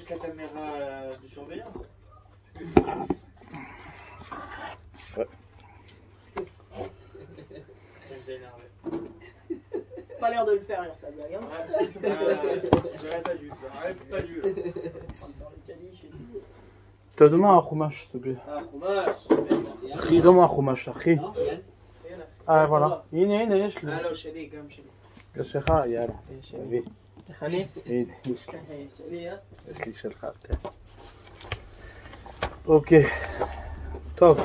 la caméra de surveillance. Ouais. Pas l'air de le faire, ta blague. Hein. J'aurais pas dû. J'aurais pas dû. Dans le calice et tout. Donne-moi un chumash, s'il te plaît. Ah, fromage. Donne-moi un chumash, אחי. Ah, voilà. הנה, יש לי. לא, שלי, גם שלי. יש לך, יאללה. תביא. איך אני? הנה, יש לי. שלי, יש לי שלך, כן. Ok. Top.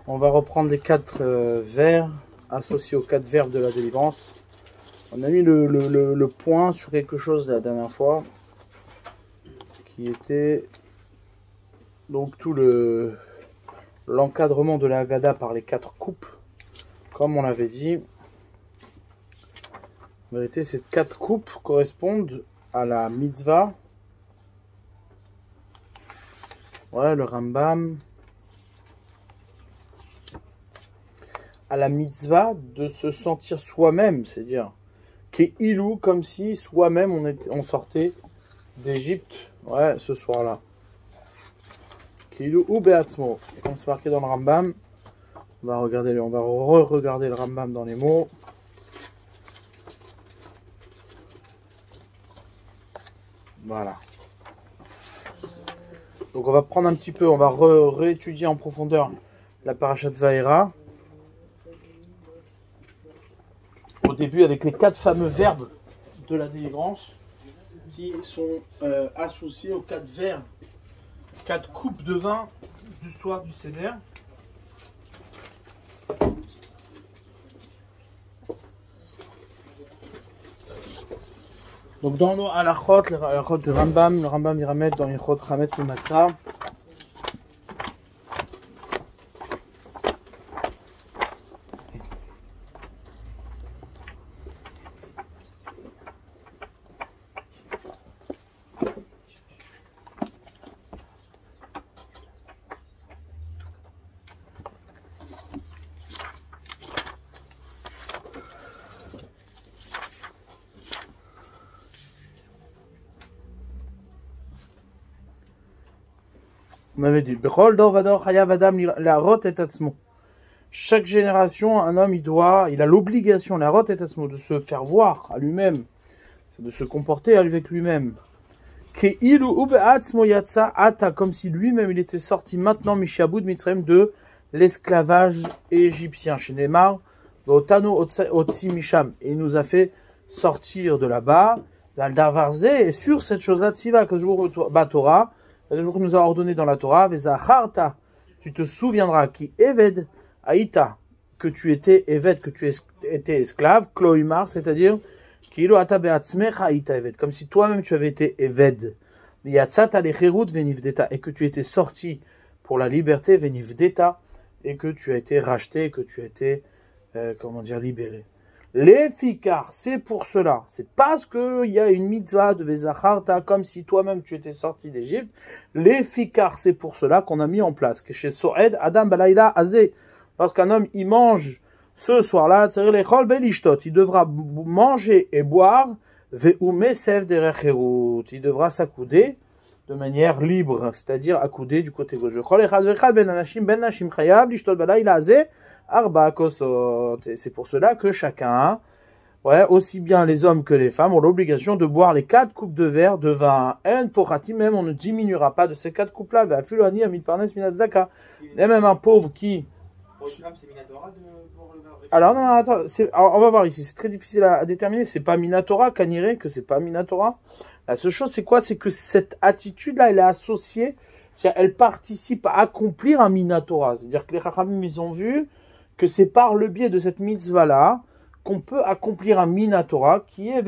On va reprendre les 4 vers associés aux 4 verbes de la délivrance. On a mis le point sur quelque chose la dernière fois qui était donc tout l'encadrement de la Haggadah par les 4 coupes. Comme on l'avait dit, en vérité, ces 4 coupes correspondent à la mitzvah. Ouais, le Rambam. À la mitzvah de se sentir soi-même, c'est-à-dire qu'ilou, comme si soi-même on sortait d'Égypte, ouais, ce soir-là. Qu'ilou ou beatzmo, comme c'est marqué dans le Rambam. On va re-regarder le Rambam dans les mots. Voilà. Donc on va prendre un petit peu, on va réétudier en profondeur la parashat Vaïra. Au début avec les 4 fameux verbes de la délivrance qui sont associés aux 4 verbes, 4 coupes de vin du soir du Seder. Donc dans nos halachot, les halachot du Rambam, le Rambam ira mettre dans les halachot Chametz ou Matzah. On avait dit, chaque génération, un homme, il a l'obligation, de se faire voir à lui-même, de se comporter avec lui-même. Comme si lui-même, il était sorti maintenant, Mishabud Mitzrayim, de l'esclavage égyptien. Chez Neymar, et il nous a fait sortir de là-bas, et sur cette chose-là, Tziva, que je vous Torah, le jour que nous a ordonné dans la Torah, tu te souviendras qui Eved Aïta, que tu étais Eved, que tu étais esclave, Kloimar, c'est-à-dire comme si toi-même tu avais été Eved, et que tu étais sorti pour la liberté, Venivdeta, et que tu as été racheté, que tu as été, libéré. Les fikar, c'est pour cela, c'est parce qu'il y a une mitzvah de Vezacharta, comme si toi-même tu étais sorti d'Égypte. Les fikar, c'est pour cela qu'on a mis en place que chez Soed, Adam Balaïla Azé, lorsqu'un homme il mange ce soir-là, il devra manger et boire, il devra s'accouder de manière libre, c'est-à-dire accouder du côté gauche. Arba kosot. Et c'est pour cela que chacun, aussi bien les hommes que les femmes, ont l'obligation de boire les 4 coupes de verre de vin. Un pourati, même on ne diminuera pas de ces 4 coupes-là. Et même un pauvre qui. Alors non, attends, on va voir ici, c'est très difficile à déterminer. C'est pas Minatora, Kaniré, que c'est pas Minatora. La seule chose, c'est quoi? C'est que cette attitude-là, elle est associée, c'est-à-dire elle participe à accomplir un Minatora. C'est-à-dire que les Chachamim, ils ont vu que c'est par le biais de cette mitzvah-là qu'on peut accomplir un Minatora qui est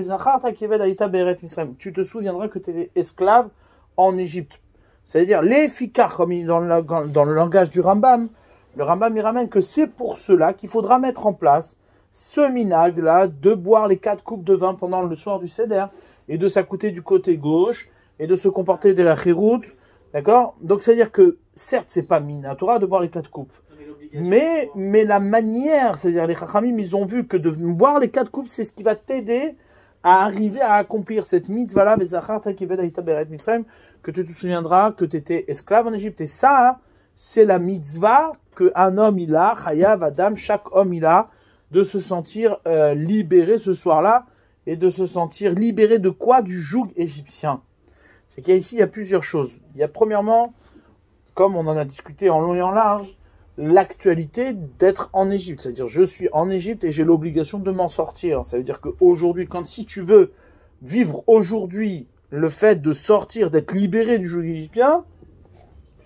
tu te souviendras que tu étais esclave en Égypte. C'est-à-dire les fikar, comme dans le langage du Rambam, le Rambam il ramène que c'est pour cela qu'il faudra mettre en place ce minag-là de boire les 4 coupes de vin pendant le soir du Seder et de s'accouter du côté gauche et de se comporter de la chirout. D'accord? Donc c'est-à-dire que certes c'est pas Minatora de boire les 4 coupes. Mais la manière, c'est-à-dire les Chachamim, ils ont vu que de boire les 4 coupes, c'est ce qui va t'aider à arriver à accomplir cette mitzvah-là, que tu te souviendras que tu étais esclave en Égypte. Et ça, c'est la mitzvah qu'un homme il a, chayav adam, chaque homme il a, de se sentir libéré ce soir-là, et de se sentir libéré de quoi? Du joug égyptien. C'est qu'ici, il y a plusieurs choses. Il y a premièrement, comme on en a discuté en long et en large, l'actualité d'être en Égypte. C'est-à-dire, je suis en Égypte et j'ai l'obligation de m'en sortir. Ça veut dire qu'aujourd'hui, si tu veux vivre aujourd'hui le fait de sortir, d'être libéré du joug égyptien,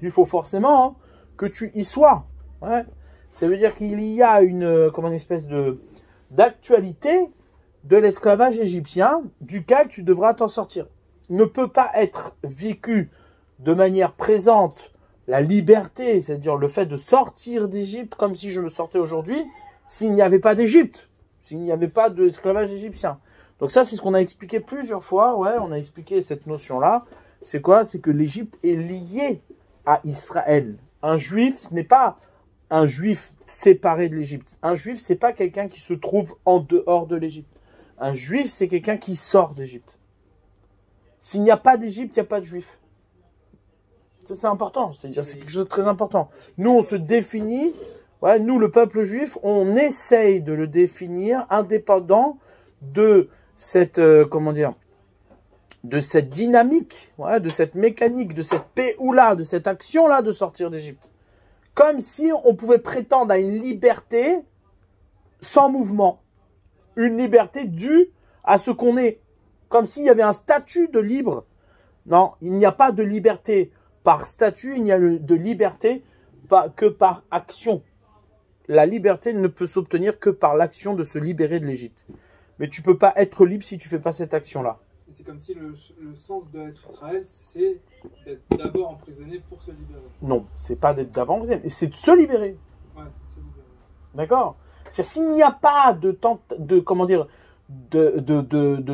il faut forcément que tu y sois. Ouais. Ça veut dire qu'il y a une espèce d'actualité de l'esclavage égyptien duquel tu devras t'en sortir. Il ne peut pas être vécu de manière présente la liberté, c'est-à-dire le fait de sortir d'Égypte comme si je le sortais aujourd'hui, s'il n'y avait pas d'Égypte, s'il n'y avait pas d'esclavage égyptien. Donc ça, c'est ce qu'on a expliqué plusieurs fois, ouais, on a expliqué cette notion-là. C'est quoi? C'est que l'Égypte est liée à Israël. Un juif, ce n'est pas un juif séparé de l'Égypte. Un juif, c'est pas quelqu'un qui se trouve en dehors de l'Égypte. Un juif, c'est quelqu'un qui sort d'Égypte. S'il n'y a pas d'Égypte, il n'y a pas de juif. Ça, c'est important. C'est-à-dire, c'est quelque chose de très important. Nous, on se définit, ouais, nous, le peuple juif, on essaye de le définir indépendant de cette, de cette dynamique, ouais, de cette mécanique, de cette péoula, de cette action-là de sortir d'Égypte. Comme si on pouvait prétendre à une liberté sans mouvement. Une liberté due à ce qu'on est. Comme s'il y avait un statut de libre. Non, il n'y a pas de liberté par statut, il n'y a de liberté que par action. La liberté ne peut s'obtenir que par l'action de se libérer de l'Égypte. Mais tu ne peux pas être libre si tu ne fais pas cette action-là. C'est comme si le sens d'être Israël, c'est d'être d'abord emprisonné pour se libérer. Non, c'est pas d'être d'abord emprisonné, c'est de se libérer. Ouais, c'est se libérer. D'accord? S'il n'y a pas de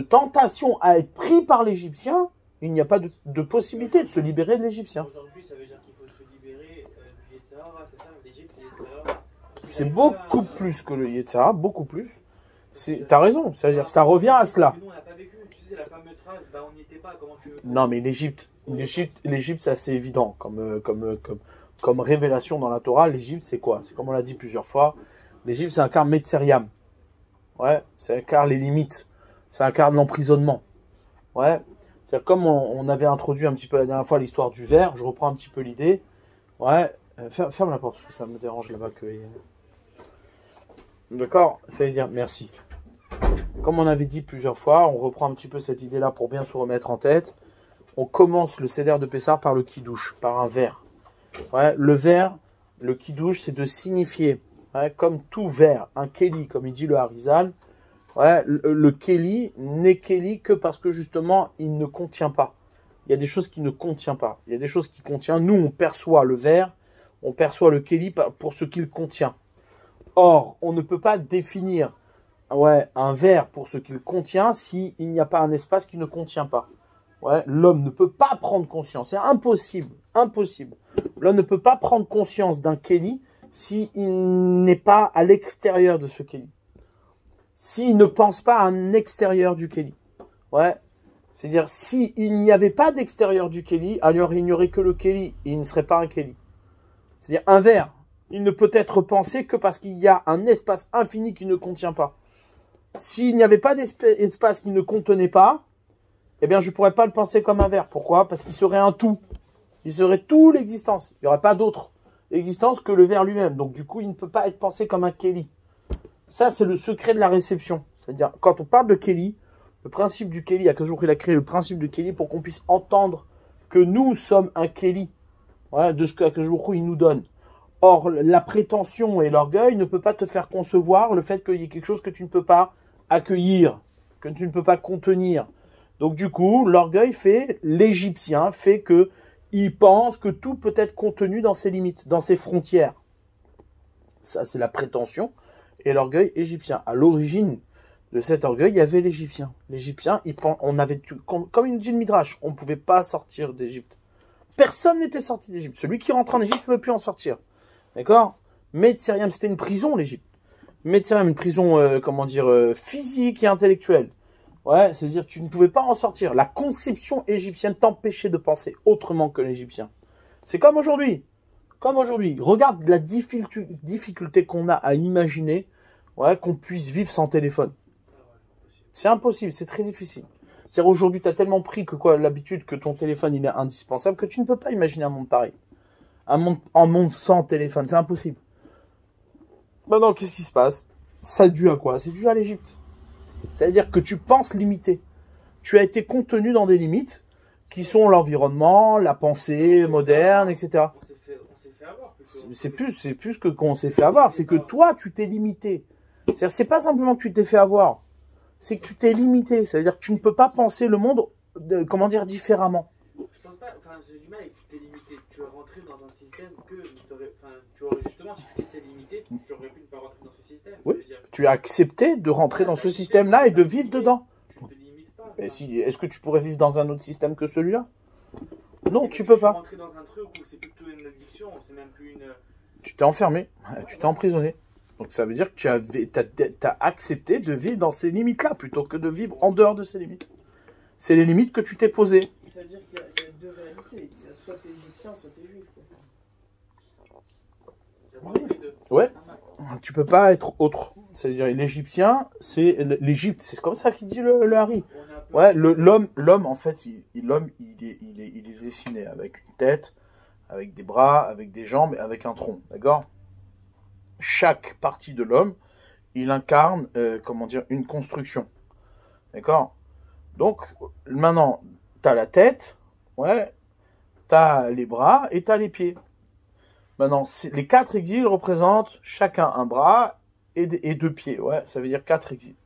tentation à être pris par l'Égyptien, il n'y a pas de possibilité de se libérer de l'Égyptien. Aujourd'hui, ça veut dire qu'il faut se libérer du Yetzirah, c'est ça? L'Égypte, c'est Yetzirah. C'est beaucoup plus que le Yetzirah, beaucoup plus. T'as raison, c'est-à-dire ça revient à cela. Nous, on n'a pas vécu. Tu sais, la fameuse phrase, bah, on n'y était pas, comment tu veux. Non, mais l'Égypte, c'est assez évident comme révélation dans la Torah. L'Égypte, c'est quoi? C'est comme on l'a dit plusieurs fois. L'Égypte, c'est un quart Metzeriam. Ouais, c'est un quart les limites. C'est un quart de l'emprisonnement. Ouais. C'est comme on avait introduit un petit peu la dernière fois l'histoire du verre. Je reprends un petit peu l'idée. Ouais. Ferme la porte, parce que ça me dérange là-bas que. D'accord? Ça veut dire merci. Comme on avait dit plusieurs fois, on reprend un petit peu cette idée-là pour bien se remettre en tête. On commence le Seder de Pessah par le Kiddush, par un verre. Ouais, le verre, le Kiddush, c'est de signifier, ouais, comme tout verre, un Kéli, comme il dit le Harizal, ouais, le Kéli n'est Kéli que parce que justement, il ne contient pas. Il y a des choses qui ne contient pas. Il y a des choses qui contient. Nous, on perçoit le verre, on perçoit le Kéli pour ce qu'il contient. Or, on ne peut pas définir, ouais, un verre pour ce qu'il contient s'il n'y a pas un espace qui ne contient pas. Ouais, l'homme ne peut pas prendre conscience. C'est impossible. Impossible. L'homme ne peut pas prendre conscience d'un Kéli s'il n'est pas à l'extérieur de ce Kéli. S'il ne pense pas à un extérieur du Kéli. Ouais. C'est-à-dire, s'il n'y avait pas d'extérieur du Kéli, alors il n'y aurait que le Kéli. Et il ne serait pas un Kéli. C'est-à-dire, un verre, il ne peut être pensé que parce qu'il y a un espace infini qui ne contient pas. S'il n'y avait pas d'espace qui ne contenait pas, eh bien, je ne pourrais pas le penser comme un verre. Pourquoi? Parce qu'il serait un tout. Il serait tout l'existence. Il n'y aurait pas d'autre existence que le verre lui-même. Donc, du coup, il ne peut pas être pensé comme un Kéli. Ça, c'est le secret de la réception. C'est-à-dire, quand on parle de Kéli, le principe du Kéli, Akadosh il a créé le principe du Kéli pour qu'on puisse entendre que nous sommes un Kéli, ouais, de ce qu'Akadosh il nous donne. Or, la prétention et l'orgueil ne peut pas te faire concevoir le fait qu'il y ait quelque chose que tu ne peux pas accueillir, que tu ne peux pas contenir. Donc du coup, l'orgueil l'Égyptien fait que il pense que tout peut être contenu dans ses limites, dans ses frontières. Ça, c'est la prétention et l'orgueil égyptien. À l'origine de cet orgueil, il y avait l'Égyptien. L'Égyptien, on avait, comme il dit le Midrash, on ne pouvait pas sortir d'Égypte. Personne n'était sorti d'Égypte. Celui qui rentre en Égypte ne pouvait plus en sortir. D'accord? Metzeriam, c'était une prison, l'Égypte. Metzeriam, une prison, physique et intellectuelle. Ouais, c'est-à-dire que tu ne pouvais pas en sortir. La conception égyptienne t'empêchait de penser autrement que l'Égyptien. C'est comme aujourd'hui. Comme aujourd'hui. Regarde la difficulté qu'on a à imaginer, ouais, qu'on puisse vivre sans téléphone. C'est impossible, c'est très difficile. C'est-à-dire aujourd'hui, tu as tellement pris que quoi, l'habitude que ton téléphone il est indispensable que tu ne peux pas imaginer un monde pareil. Un monde sans téléphone, c'est impossible. Maintenant, qu'est-ce qui se passe? Ça dû à quoi? C'est dû à l'Égypte. C'est-à-dire que tu penses limité. Tu as été contenu dans des limites qui sont l'environnement, la pensée moderne, etc. On s'est fait avoir. C'est plus que qu'on s'est fait avoir, c'est que toi, tu t'es limité. C'est-à-dire, c'est pas simplement que tu t'es fait avoir, c'est que tu t'es limité. C'est-à-dire que tu ne peux pas penser le monde, comment dire, différemment. Je pense pas, enfin, j'ai du mal avec tu t'es limité. Tu es rentré dans un système que tu aurais justement, si tu t'étais limité, tu aurais pu ne pas rentrer dans ce système. Oui, tu as accepté de rentrer dans ce système-là et de vivre dedans. Tu ne te limites pas. Mais si, est-ce que tu pourrais vivre dans un autre système que celui-là? Non, tu peux pas. Tu es rentré dans un truc où c'est plutôt une addiction, c'est même plus une... Tu t'es enfermé, tu t'es emprisonné. Donc ça veut dire que tu as accepté de vivre dans ces limites-là plutôt que de vivre en dehors de ces limites. C'est les limites que tu t'es posées. Ça veut dire qu'il y a deux réalités. Il y a soit t'es égyptien, soit t'es juif. Ouais, tu peux pas être autre. C'est-à-dire l'Égyptien, c'est l'Égypte, c'est comme ça qu'il dit le Harry. Ouais, l'homme en fait, l'homme il est dessiné avec une tête, avec des bras, avec des jambes et avec un tronc, d'accord? Chaque partie de l'homme, il incarne, comment dire, une construction, d'accord? Donc, maintenant, t'as la tête, ouais, t'as les bras et t'as les pieds. Maintenant, les 4 exils représentent chacun un bras et 2 pieds, ouais, ça veut dire 4 exils.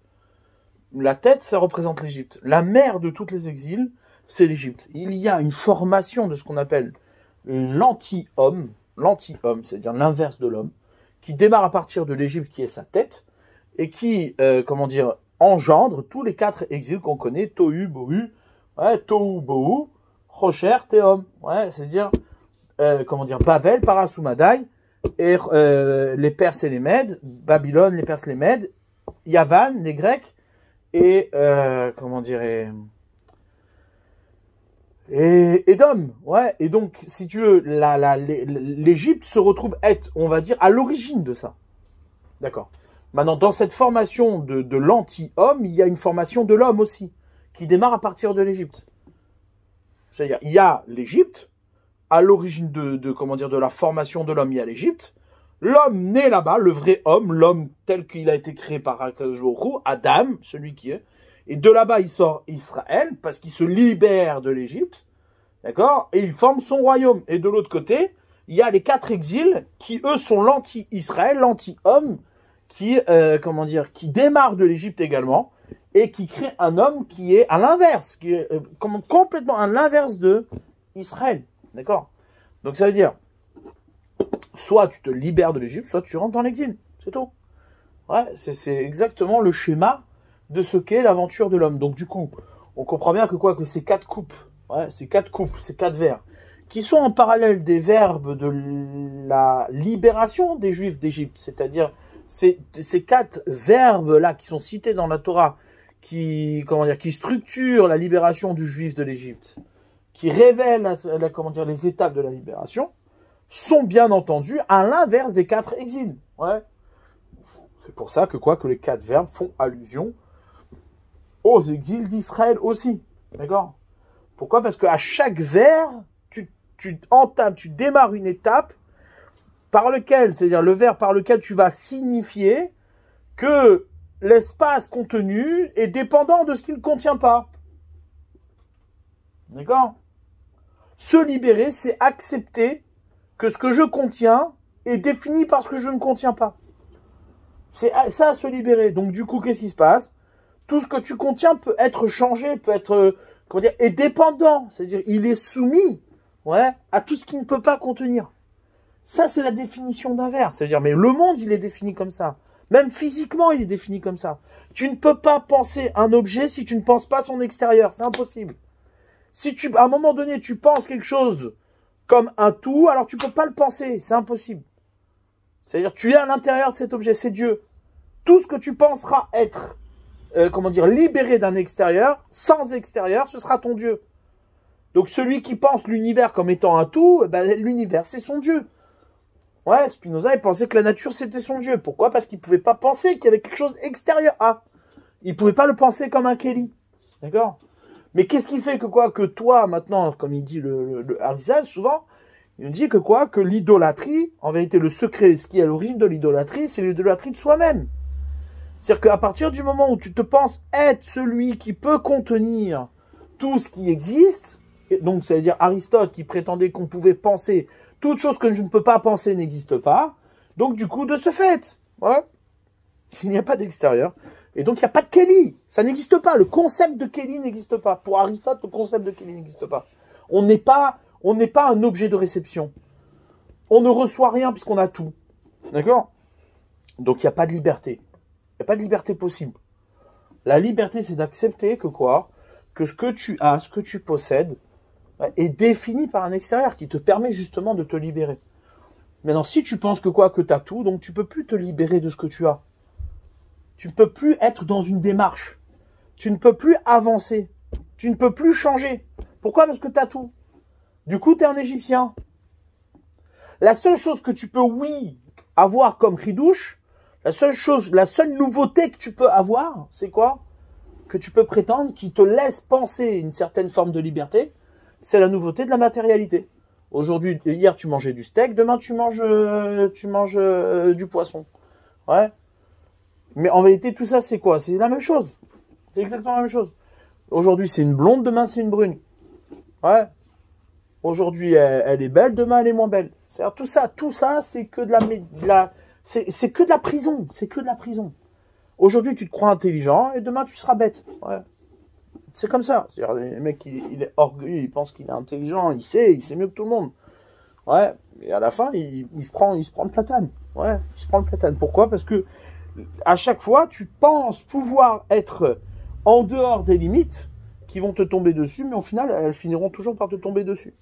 La tête, ça représente l'Égypte. La mère de toutes les exils, c'est l'Égypte. Il y a une formation de ce qu'on appelle l'anti-homme, c'est-à-dire l'inverse de l'homme, qui démarre à partir de l'Égypte qui est sa tête, et qui, comment dire, engendre tous les 4 exils qu'on connaît, Tohu, Bohu, ouais, Tohu, Bohu, Rocher, Théom, ouais, c'est-à-dire, comment dire, Bavel, Parasoumadai, et les Perses et les Mèdes, Babylone, les Perses et les Mèdes, Yavan, les Grecs, et, comment dire, et Édom, ouais, et donc, si tu veux, l'Égypte se retrouve être, on va dire, à l'origine de ça. D'accord. Maintenant, dans cette formation de l'anti-homme, il y a une formation de l'homme aussi, qui démarre à partir de l'Égypte. C'est-à-dire, il y a l'Égypte, à l'origine comment dire, de la formation de l'homme, il y a l'Égypte. L'homme né là-bas, le vrai homme, l'homme tel qu'il a été créé par Akadosh Baruch Hu, Adam, celui qui est. Et de là-bas, il sort Israël, parce qu'il se libère de l'Égypte, d'accord? Et il forme son royaume. Et de l'autre côté, il y a les 4 exils, qui eux sont l'anti-Israël, l'anti-homme, qui, comment dire, qui démarre de l'Égypte également, et qui crée un homme qui est à l'inverse, qui est complètement à l'inverse de Israël, d'accord? Donc ça veut dire, soit tu te libères de l'Égypte, soit tu rentres dans l'exil, c'est tout. Ouais, c'est exactement le schéma de ce qu'est l'aventure de l'homme. Donc du coup, on comprend bien que quoi, que ces 4 coupes, ouais, ces 4 coupes, ces 4 vers, qui sont en parallèle des verbes de la libération des Juifs d'Égypte, c'est-à-dire ces 4 verbes-là qui sont cités dans la Torah, qui, comment dire, qui structurent la libération du Juif de l'Égypte, qui révèlent comment dire, les étapes de la libération, sont bien entendu à l'inverse des 4 exils. Ouais. C'est pour ça que quoi, que les 4 verbes font allusion aux exils d'Israël aussi. D'accord? Pourquoi? Parce qu'à chaque vers, tu entames, tu démarres une étape par lequel, c'est-à-dire le verbe par lequel tu vas signifier que l'espace contenu est dépendant de ce qu'il ne contient pas. D'accord? Se libérer, c'est accepter que ce que je contiens est défini par ce que je ne contiens pas. C'est ça, se libérer. Donc du coup, qu'est-ce qui se passe? Tout ce que tu contiens peut être changé, peut être, comment dire, est dépendant. C'est-à-dire, il est soumis, ouais, à tout ce qui ne peut pas contenir. Ça, c'est la définition d'un verbe. C'est-à-dire, mais le monde, il est défini comme ça. Même physiquement, il est défini comme ça. Tu ne peux pas penser un objet si tu ne penses pas son extérieur. C'est impossible. Si à un moment donné, tu penses quelque chose comme un tout, alors tu ne peux pas le penser. C'est impossible. C'est-à-dire, tu es à l'intérieur de cet objet. C'est Dieu. Tout ce que tu penseras être comment dire, libéré d'un extérieur, sans extérieur, ce sera ton Dieu. Donc celui qui pense l'univers comme étant un tout, ben, l'univers c'est son Dieu. Ouais, Spinoza il pensait que la nature c'était son Dieu. Pourquoi? Parce qu'il pouvait pas penser qu'il y avait quelque chose extérieur à. Il pouvait pas le penser comme un Kelly. D'accord? Mais qu'est-ce qui fait que quoi? Que toi maintenant, comme il dit le Harizal souvent, il nous dit que quoi? Que l'idolâtrie, en vérité le secret, ce qui est à l'origine de l'idolâtrie, c'est l'idolâtrie de soi-même. C'est-à-dire qu'à partir du moment où tu te penses être celui qui peut contenir tout ce qui existe, donc ça veut dire Aristote qui prétendait qu'on pouvait penser toute chose que je ne peux pas penser n'existe pas, donc du coup de ce fait, ouais, il n'y a pas d'extérieur, et donc il n'y a pas de Kelly, ça n'existe pas, le concept de Kelly n'existe pas, pour Aristote le concept de Kelly n'existe pas, on n'est pas un objet de réception, on ne reçoit rien puisqu'on a tout, d'accord? Donc il n'y a pas de liberté, il n'y a pas de liberté possible. La liberté c'est d'accepter que quoi? Que ce que tu as, ce que tu possèdes, est défini par un extérieur qui te permet justement de te libérer. Maintenant, si tu penses que quoi, que tu as tout, donc tu peux plus te libérer de ce que tu as. Tu ne peux plus être dans une démarche. Tu ne peux plus avancer. Tu ne peux plus changer. Pourquoi? Parce que tu as tout. Du coup, tu es un Égyptien. La seule chose que tu peux, oui, avoir comme ridouche, la seule nouveauté que tu peux avoir, c'est quoi? Que tu peux prétendre, qui te laisse penser une certaine forme de liberté, c'est la nouveauté de la matérialité. Aujourd'hui, hier tu mangeais du steak, demain tu manges du poisson. Ouais. Mais en vérité, tout ça c'est quoi? C'est la même chose. C'est exactement la même chose. Aujourd'hui c'est une blonde, demain c'est une brune. Ouais. Aujourd'hui elle est belle, demain elle est moins belle. C'est-à-dire tout ça c'est que de c'est que de la prison. C'est que de la prison. Aujourd'hui tu te crois intelligent et demain tu seras bête. Ouais. C'est comme ça. C'est-à-dire, le mec, il est orgueilleux, il pense qu'il est intelligent, il sait mieux que tout le monde. Ouais. Et à la fin, il se prend le platane. Ouais. Il se prend le platane. Pourquoi? Parce que à chaque fois, tu penses pouvoir être en dehors des limites qui vont te tomber dessus, mais au final, elles finiront toujours par te tomber dessus.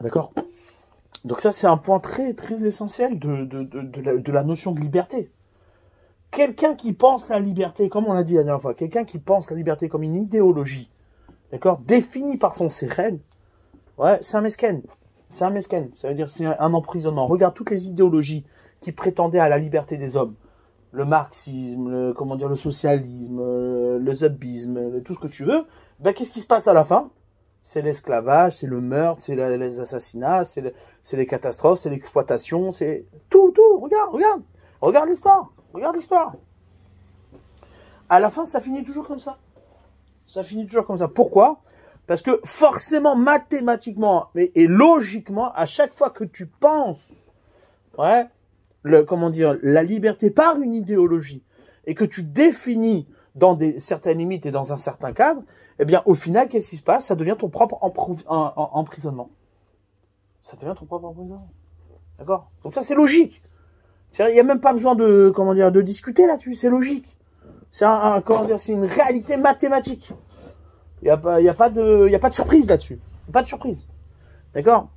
D'accord? Donc ça, c'est un point très, très essentiel de la notion de liberté. Quelqu'un qui pense la liberté, comme on l'a dit la dernière fois, quelqu'un qui pense la liberté comme une idéologie, d'accord, définie par son sérel, ouais, c'est un mesken. C'est un mesken. Ça veut dire c'est un emprisonnement. Regarde toutes les idéologies qui prétendaient à la liberté des hommes. Le marxisme, le socialisme, le zubisme, tout ce que tu veux. Ben, qu'est-ce qui se passe à la fin? C'est l'esclavage, c'est le meurtre, c'est les assassinats, c'est les catastrophes, c'est l'exploitation, c'est tout. Regarde l'histoire. Regarde l'histoire. À la fin, ça finit toujours comme ça. Ça finit toujours comme ça. Pourquoi? Parce que forcément, mathématiquement et logiquement, à chaque fois que tu penses, ouais, la liberté par une idéologie et que tu définis dans certaines limites et dans un certain cadre, eh bien, au final, qu'est-ce qui se passe? Ça devient ton propre emprisonnement. Ça devient ton propre emprisonnement. D'accord? Donc ça, c'est logique. Il n'y a même pas besoin de discuter là-dessus, c'est logique. C'est c'est une réalité mathématique. Il n'y a pas de surprise là-dessus. Pas de surprise. D'accord?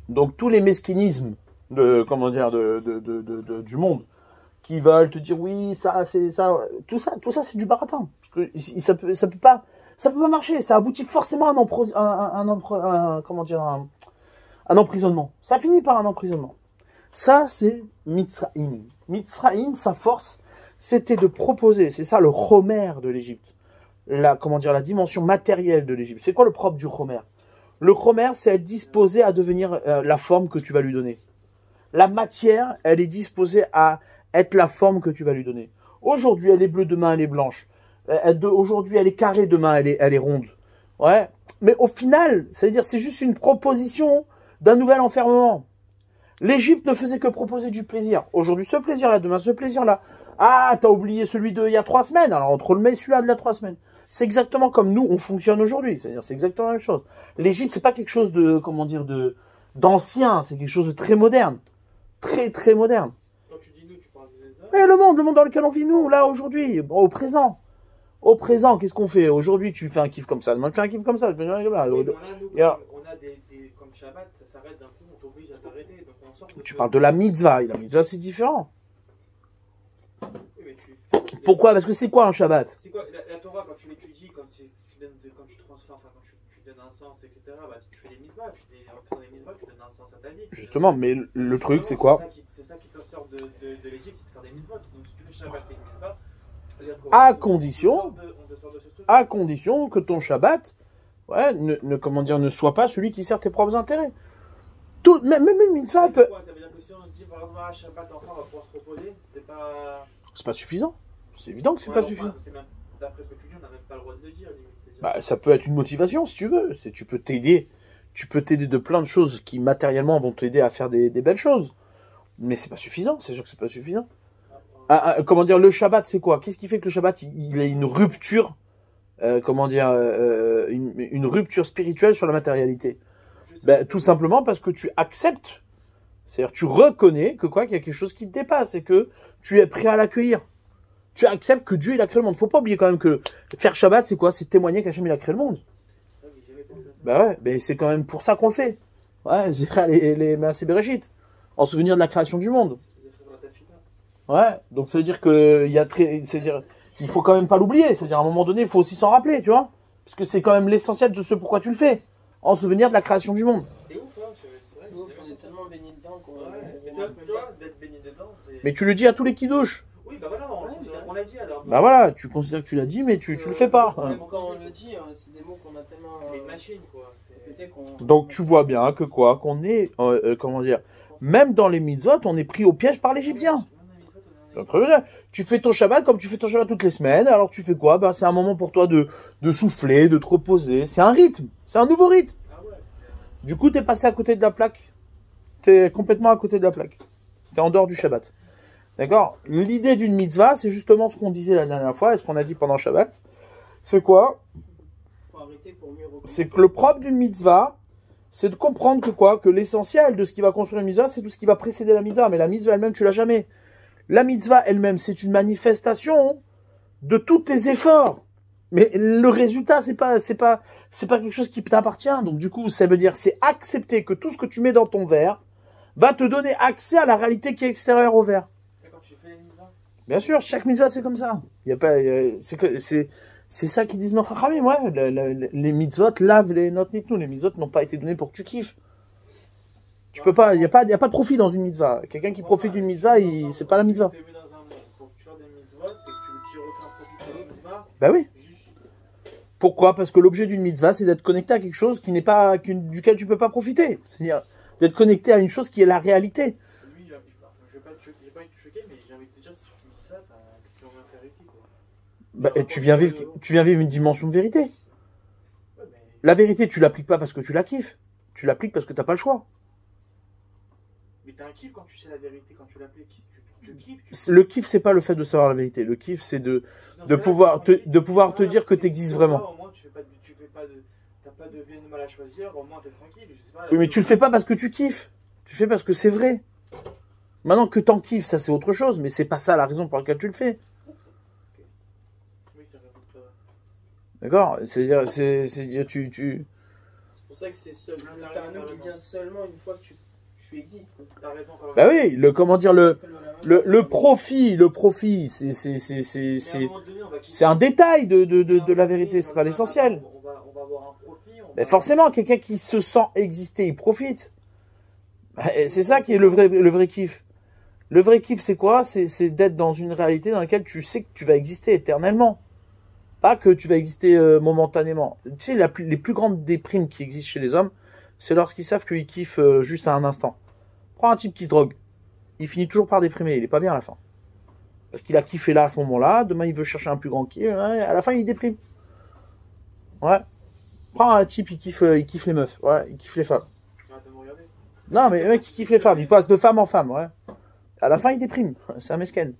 Donc tous les mesquinismes du monde qui veulent te dire oui, ça, c'est ça, tout ça c'est du baratin. Parce que ça peut pas marcher, ça aboutit forcément à un emprisonnement. Ça finit par un emprisonnement. Ça, c'est Mitzrayim. Mitzrayim, sa force, c'était de proposer, c'est ça le Homer de l'Égypte. La dimension matérielle de l'Égypte. C'est quoi le propre du Homer? Le Homer, c'est être disposé à devenir la forme que tu vas lui donner. La matière, elle est disposée à être la forme que tu vas lui donner. Aujourd'hui, elle est bleue, demain, elle est blanche. Aujourd'hui, elle est carrée, demain, elle est ronde. Ouais. Mais au final, ça veut dire c'est juste une proposition d'un nouvel enfermement. L'Égypte ne faisait que proposer du plaisir. Aujourd'hui, ce plaisir-là, demain, ce plaisir-là. Ah, t'as oublié celui d'il y a 3 semaines, alors on te remet celui-là de la 3 semaines. C'est exactement comme nous, on fonctionne aujourd'hui. C'est-à-dire, c'est exactement la même chose. L'Égypte, c'est pas quelque chose d'ancien, c'est quelque chose de très moderne. Très, très moderne. Quand tu dis nous, tu parles des hommes. Et le monde dans lequel on vit, nous, là, aujourd'hui, au présent. Au présent, qu'est-ce qu'on fait? Aujourd'hui, tu fais un kiff comme ça, demain, tu fais un kiff comme ça. Oui, on a comme Shabbat, ça s'arrête d'un coup, on t'oblige à t'arrêter. Tu parles de la mitzvah, et la mitzvah, c'est différent. Pourquoi? Parce que c'est quoi un Shabbat? C'est quoi la Torah, quand tu l'étudies, quand tu transformes, enfin, quand tu donnes un sens, etc., bah, tu fais des mitzvahs, en faisant des mitzvahs, tu donnes un sens à ta vie. Justement, mais le truc, c'est quoi? C'est ça qui te sort de l'Égypte, c'est de faire des mitzvahs. Donc si tu fais Shabbat et une mitzvah, à condition que ton Shabbat, ouais, comment dire, ne soit pas celui qui sert tes propres intérêts. Tout, même une mitzvah peut... Ça veut dire que si on se dit, par exemple, Shabbat, enfin, on va pouvoir se reposer, c'est pas suffisant. C'est évident que c'est pas suffisant. D'après ce que tu dis, on n'a même pas le droit de le dire. Bah, ça peut être une motivation, si tu veux. Tu peux t'aider de plein de choses qui, matériellement, vont t'aider à faire des belles choses. Mais c'est pas suffisant, c'est sûr que c'est pas suffisant. Comment dire, le Shabbat, c'est quoi? Qu'est-ce qui fait que le Shabbat, il a une rupture, une rupture spirituelle sur la matérialité? Ben, tout simplement parce que tu acceptes, c'est-à-dire tu reconnais que qu'il y a quelque chose qui te dépasse et que tu es prêt à l'accueillir. Tu acceptes que Dieu il a créé le monde. Faut pas oublier quand même que faire Shabbat, c'est quoi? C'est témoigner qu'Hachem il a créé le monde. Ben ouais, ben c'est quand même pour ça qu'on le fait. Ouais, les Maaseh Bereshit, en souvenir de la création du monde. Ouais, donc ça veut dire que il faut quand même pas l'oublier. C'est-à-dire à un moment donné, il faut aussi s'en rappeler, tu vois, parce que c'est quand même l'essentiel de ce pourquoi tu le fais, en souvenir de la création du monde. C'est ouf, on est tellement baigné dedans qu'on. D'être baigné dedans. Mais tu le dis à tous les kidouches. Oui, bah voilà, on l'a dit alors. Bah voilà, tu considères que tu l'as dit, mais tu le fais pas. Même quand on le dit, c'est des mots qu'on a tellement. Une machine, quoi. Donc tu vois bien que qu'on est, comment dire, même dans les mitzvot, on est pris au piège par l'Égyptien. Tu fais ton Shabbat comme tu fais ton Shabbat toutes les semaines, alors tu fais quoi? Ben, c'est un moment pour toi de souffler, de te reposer. C'est un rythme, c'est un nouveau rythme. Du coup, t'es passé à côté de la plaque. T'es complètement à côté de la plaque. T'es en dehors du Shabbat. D'accord? L'idée d'une mitzvah, c'est justement ce qu'on disait la dernière fois et ce qu'on a dit pendant Shabbat. C'est quoi? C'est que le propre d'une mitzvah, c'est de comprendre que l'essentiel de ce qui va construire une mitzvah, c'est tout ce qui va précéder la mitzvah. Mais la mitzvah elle-même, tu l'as jamais. La mitzvah elle-même, c'est une manifestation de tous tes efforts. Mais le résultat, c'est pas quelque chose qui t'appartient. Donc du coup, ça veut dire, c'est accepter que tout ce que tu mets dans ton verre va te donner accès à la réalité qui est extérieure au verre. C'est quand tu fais les mitzvahs? Bien sûr, chaque mitzvah c'est comme ça. Il y a pas, c'est ça qu'ils disent nos chachamim, ouais. Les mitzvot lavent les notes nitnou. Les mitzvot n'ont pas été donnés pour que tu kiffes. Tu peux pas, il y a pas de profit dans une mitzvah. Quelqu'un qui profite d'une mitzvah, c'est pas la mitzvah. Bah oui. Pourquoi? Parce que l'objet d'une mitzvah, c'est d'être connecté à quelque chose qui n'est pas, duquel tu peux pas profiter. C'est-à-dire d'être connecté à une chose qui est la réalité. Oui, je vais pas être choqué, mais j'ai envie de te dire, si tu dis ça, qu'est-ce qu'on vient faire ici, quoi? Bah, tu viens vivre une dimension de vérité. Ouais, mais... La vérité, tu l'appliques pas parce que tu la kiffes. Tu l'appliques parce que t'as pas le choix. Mais t'as un kiff quand tu sais la vérité, quand tu l'appliques. Tu kiffes. Le kiff, c'est pas le fait de savoir la vérité. Le kiff, c'est de pouvoir te dire que tu existes vraiment. Au moins, t'as pas de bien de mal à choisir, au moins t'es tranquille. Je sais pas, oui, mais tu le fais pas parce que tu kiffes. Tu le fais parce que c'est vrai. Maintenant que t'en kiffes, ça c'est autre chose, mais c'est pas ça la raison pour laquelle tu le fais. D'accord? C'est-à-dire, tu... C'est pour ça que c'est seul. Le Tarno qui vient seulement une fois que tu existes. T'as raison. Bah oui, le profit, c'est un détail de la vérité, c'est pas l'essentiel. On va avoir un profit. Mais forcément, quelqu'un qui se sent exister, il profite. C'est ça qui est le vrai kiff. Le vrai kiff, c'est quoi? C'est d'être dans une réalité dans laquelle tu sais que tu vas exister éternellement. Pas que tu vas exister momentanément. Tu sais, les plus grandes déprimes qui existent chez les hommes, c'est lorsqu'ils savent qu'ils kiffent juste à un instant. Prends un type qui se drogue. Il finit toujours par déprimer, il est pas bien à la fin. Parce qu'il a kiffé là à ce moment-là, demain il veut chercher un plus grand kiff, à la fin il déprime. Ouais. Prends un type, il kiffe les meufs, ouais, il kiffe les femmes. Non mais le mec il kiffe les femmes, il passe de femme en femme, ouais. À la fin il déprime, c'est un mesquin.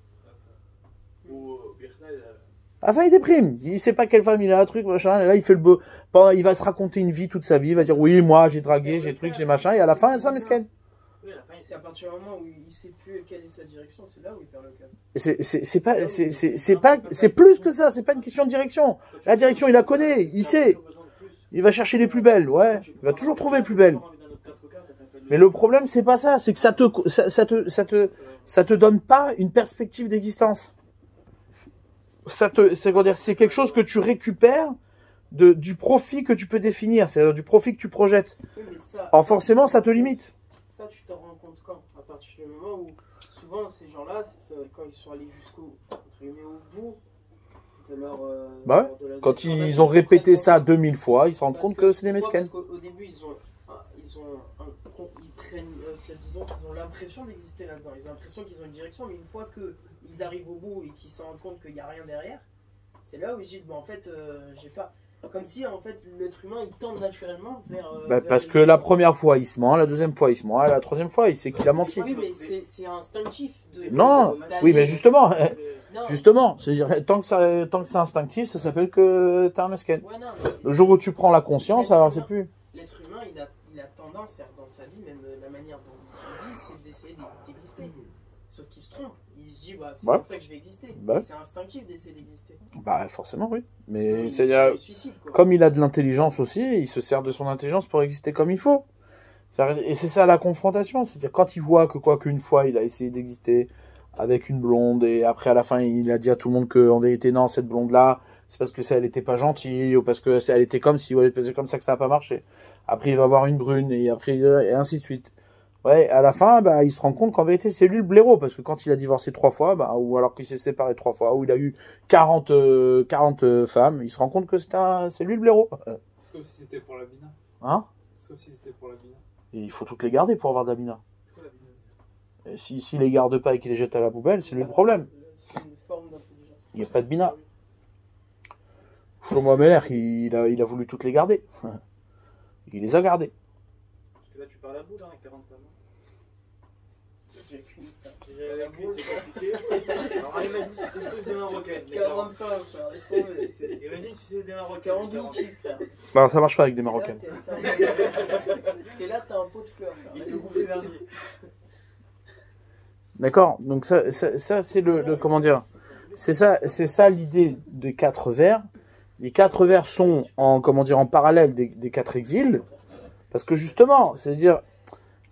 À la fin il déprime, il sait pas quelle femme il a, un truc, machin, et là il fait le beau. Il va se raconter une vie toute sa vie, il va dire oui moi j'ai dragué, j'ai truc, j'ai machin, et à la fin c'est un mesquin. C'est à partir du moment où il sait plus quelle est sa direction, c'est là où il perd le câble. C'est plus que ça, c'est pas une question de direction. La direction il la connaît, il sait. Il va chercher les plus belles, ouais. Il va toujours trouver les plus belles. Mais le problème c'est pas ça, c'est que ça te donne pas une perspective d'existence. c'est quelque chose que tu récupères du profit que tu peux définir, c'est-à-dire du profit que tu projettes. Oui, mais ça, Alors forcément, ça te limite. Ça, tu t'en rends compte quand? À partir du moment où, souvent, ces gens-là, quand ils sont allés au bout de leur... Bah ouais. Quand ils ont répété ça 2000 fois, ils se rendent compte que c'est des mesquines. Parce qu'au début, ils prennent, disons qu'ils ont l'impression d'exister là-dedans. Ils ont l'impression qu'ils ont une direction, mais une fois qu'ils arrivent au bout et qu'ils se rendent compte qu'il n'y a rien derrière, c'est là où ils se disent, en fait, j'ai pas... Comme si, en fait, l'être humain, il tend naturellement vers... parce que la première fois, il se ment, la deuxième fois, il se ment, la troisième fois, il sait qu'il a menti. Oui, mais c'est instinctif. Non, oui, mais justement, justement, c'est-à-dire, tant que c'est instinctif, ça s'appelle que t'es un mesquin. Ouais, le jour où tu prends la conscience, alors c'est plus... L'être humain, il a tendance, dans sa vie, même la manière dont il vit, c'est d'essayer d'exister. Sauf qu'il se trompe. Il se dit, c'est pour ça que je vais exister. C'est instinctif d'essayer d'exister. Bah, forcément, oui. Mais c'est comme il a de l'intelligence aussi, il se sert de son intelligence pour exister comme il faut. Et c'est ça la confrontation. C'est-à-dire, quand il voit qu'une fois, il a essayé d'exister avec une blonde, et après, à la fin, il a dit à tout le monde qu'en vérité, non, cette blonde-là, c'est parce que elle était pas gentille, ou parce que elle était comme si, ou elle était comme ça que ça n'a pas marché. Après, il va voir une brune, et après, et ainsi de suite. Ouais, à la fin, il se rend compte qu'en vérité, c'est lui le blaireau, parce que quand il a divorcé 3 fois, ou alors qu'il s'est séparé 3 fois, ou il a eu 40 femmes, il se rend compte que c'est lui le blaireau. Sauf si c'était pour la bina. Hein? Sauf si c'était pour la bina. Et il faut toutes les garder pour avoir de la bina. Et s'il les garde pas et qu'il les jette à la poubelle, c'est lui le problème. Il n'y a pas de bina. Shlomo Ameler, il a voulu toutes les garder. Il les a gardées. Parce que là, tu parles à bout, avec 40 femmes. J'ai qu'une, c'est compliqué. Alors, il m'a dit c'est tous des Marocaines. 40 femmes, frère, laisse tomber. Imagine si c'est des Marocaines. 40 outils, frère. Non, ça marche pas avec des Marocaines. T'es là, t'as un pot de fleurs, frère. Il te bouffe les derniers. D'accord, donc ça c'est le comment dire, c'est ça l'idée des 4 vers. Les 4 vers sont en parallèle des 4 exils, parce que justement, c'est-à-dire,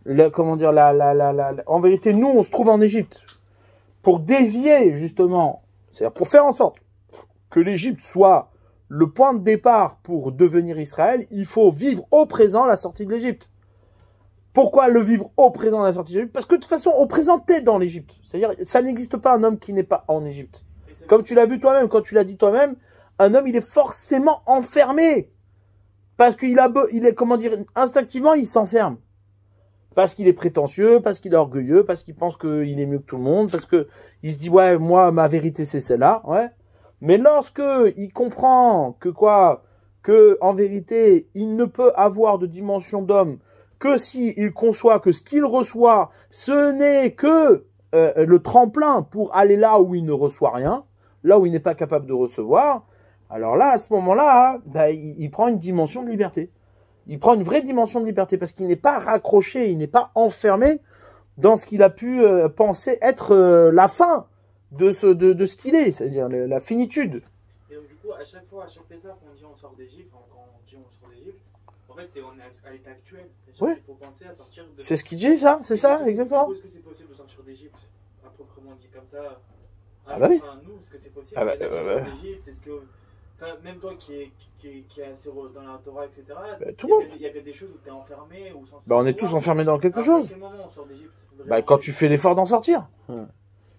en vérité, nous on se trouve en Égypte pour dévier justement, c'est-à-dire pour faire en sorte que l'Égypte soit le point de départ pour devenir Israël, il faut vivre au présent la sortie de l'Égypte. Pourquoi le vivre au présent de la sortie de l'Égypte? Parce que de toute façon, au présent, t'es dans l'Égypte. C'est-à-dire, ça n'existe pas un homme qui n'est pas en Égypte. Comme tu l'as vu toi-même, quand tu l'as dit toi-même, un homme, il est forcément enfermé. Parce qu'il instinctivement, il s'enferme. Parce qu'il est prétentieux, parce qu'il est orgueilleux, parce qu'il pense qu'il est mieux que tout le monde, parce que il se dit, ouais, moi, ma vérité, c'est celle-là, ouais. Mais lorsque il comprend que, en vérité, il ne peut avoir de dimension d'homme que s'il conçoit que ce qu'il reçoit, ce n'est que le tremplin pour aller là où il ne reçoit rien, là où il n'est pas capable de recevoir, alors là, à ce moment-là, il prend une dimension de liberté. Il prend une vraie dimension de liberté, parce qu'il n'est pas raccroché, il n'est pas enfermé dans ce qu'il a pu penser être la fin de ce qu'il est, c'est-à-dire la finitude. Et donc du coup, à chaque fois, à chaque Pessah, quand on dit on sort d'Égypte, quand on dit on sort d'Égypte, en fait, on est à l'état actuel. Oui. Il faut penser à sortir de... C'est ce qu'il dit, ça, c'est ça, exactement. Est-ce que c'est possible de sortir d'Égypte, à proprement dit comme ça? Ah bah oui. Nous, est-ce que c'est possible de sortir d'Égypte? Est-ce que... Enfin, même toi qui est assez dans la Torah, etc., tout le monde. Il y a des choses où tu es enfermé, ou sans... On est tous enfermés dans quelque chose. À quel moment on sort d'Égypte? Quand tu fais l'effort d'en sortir.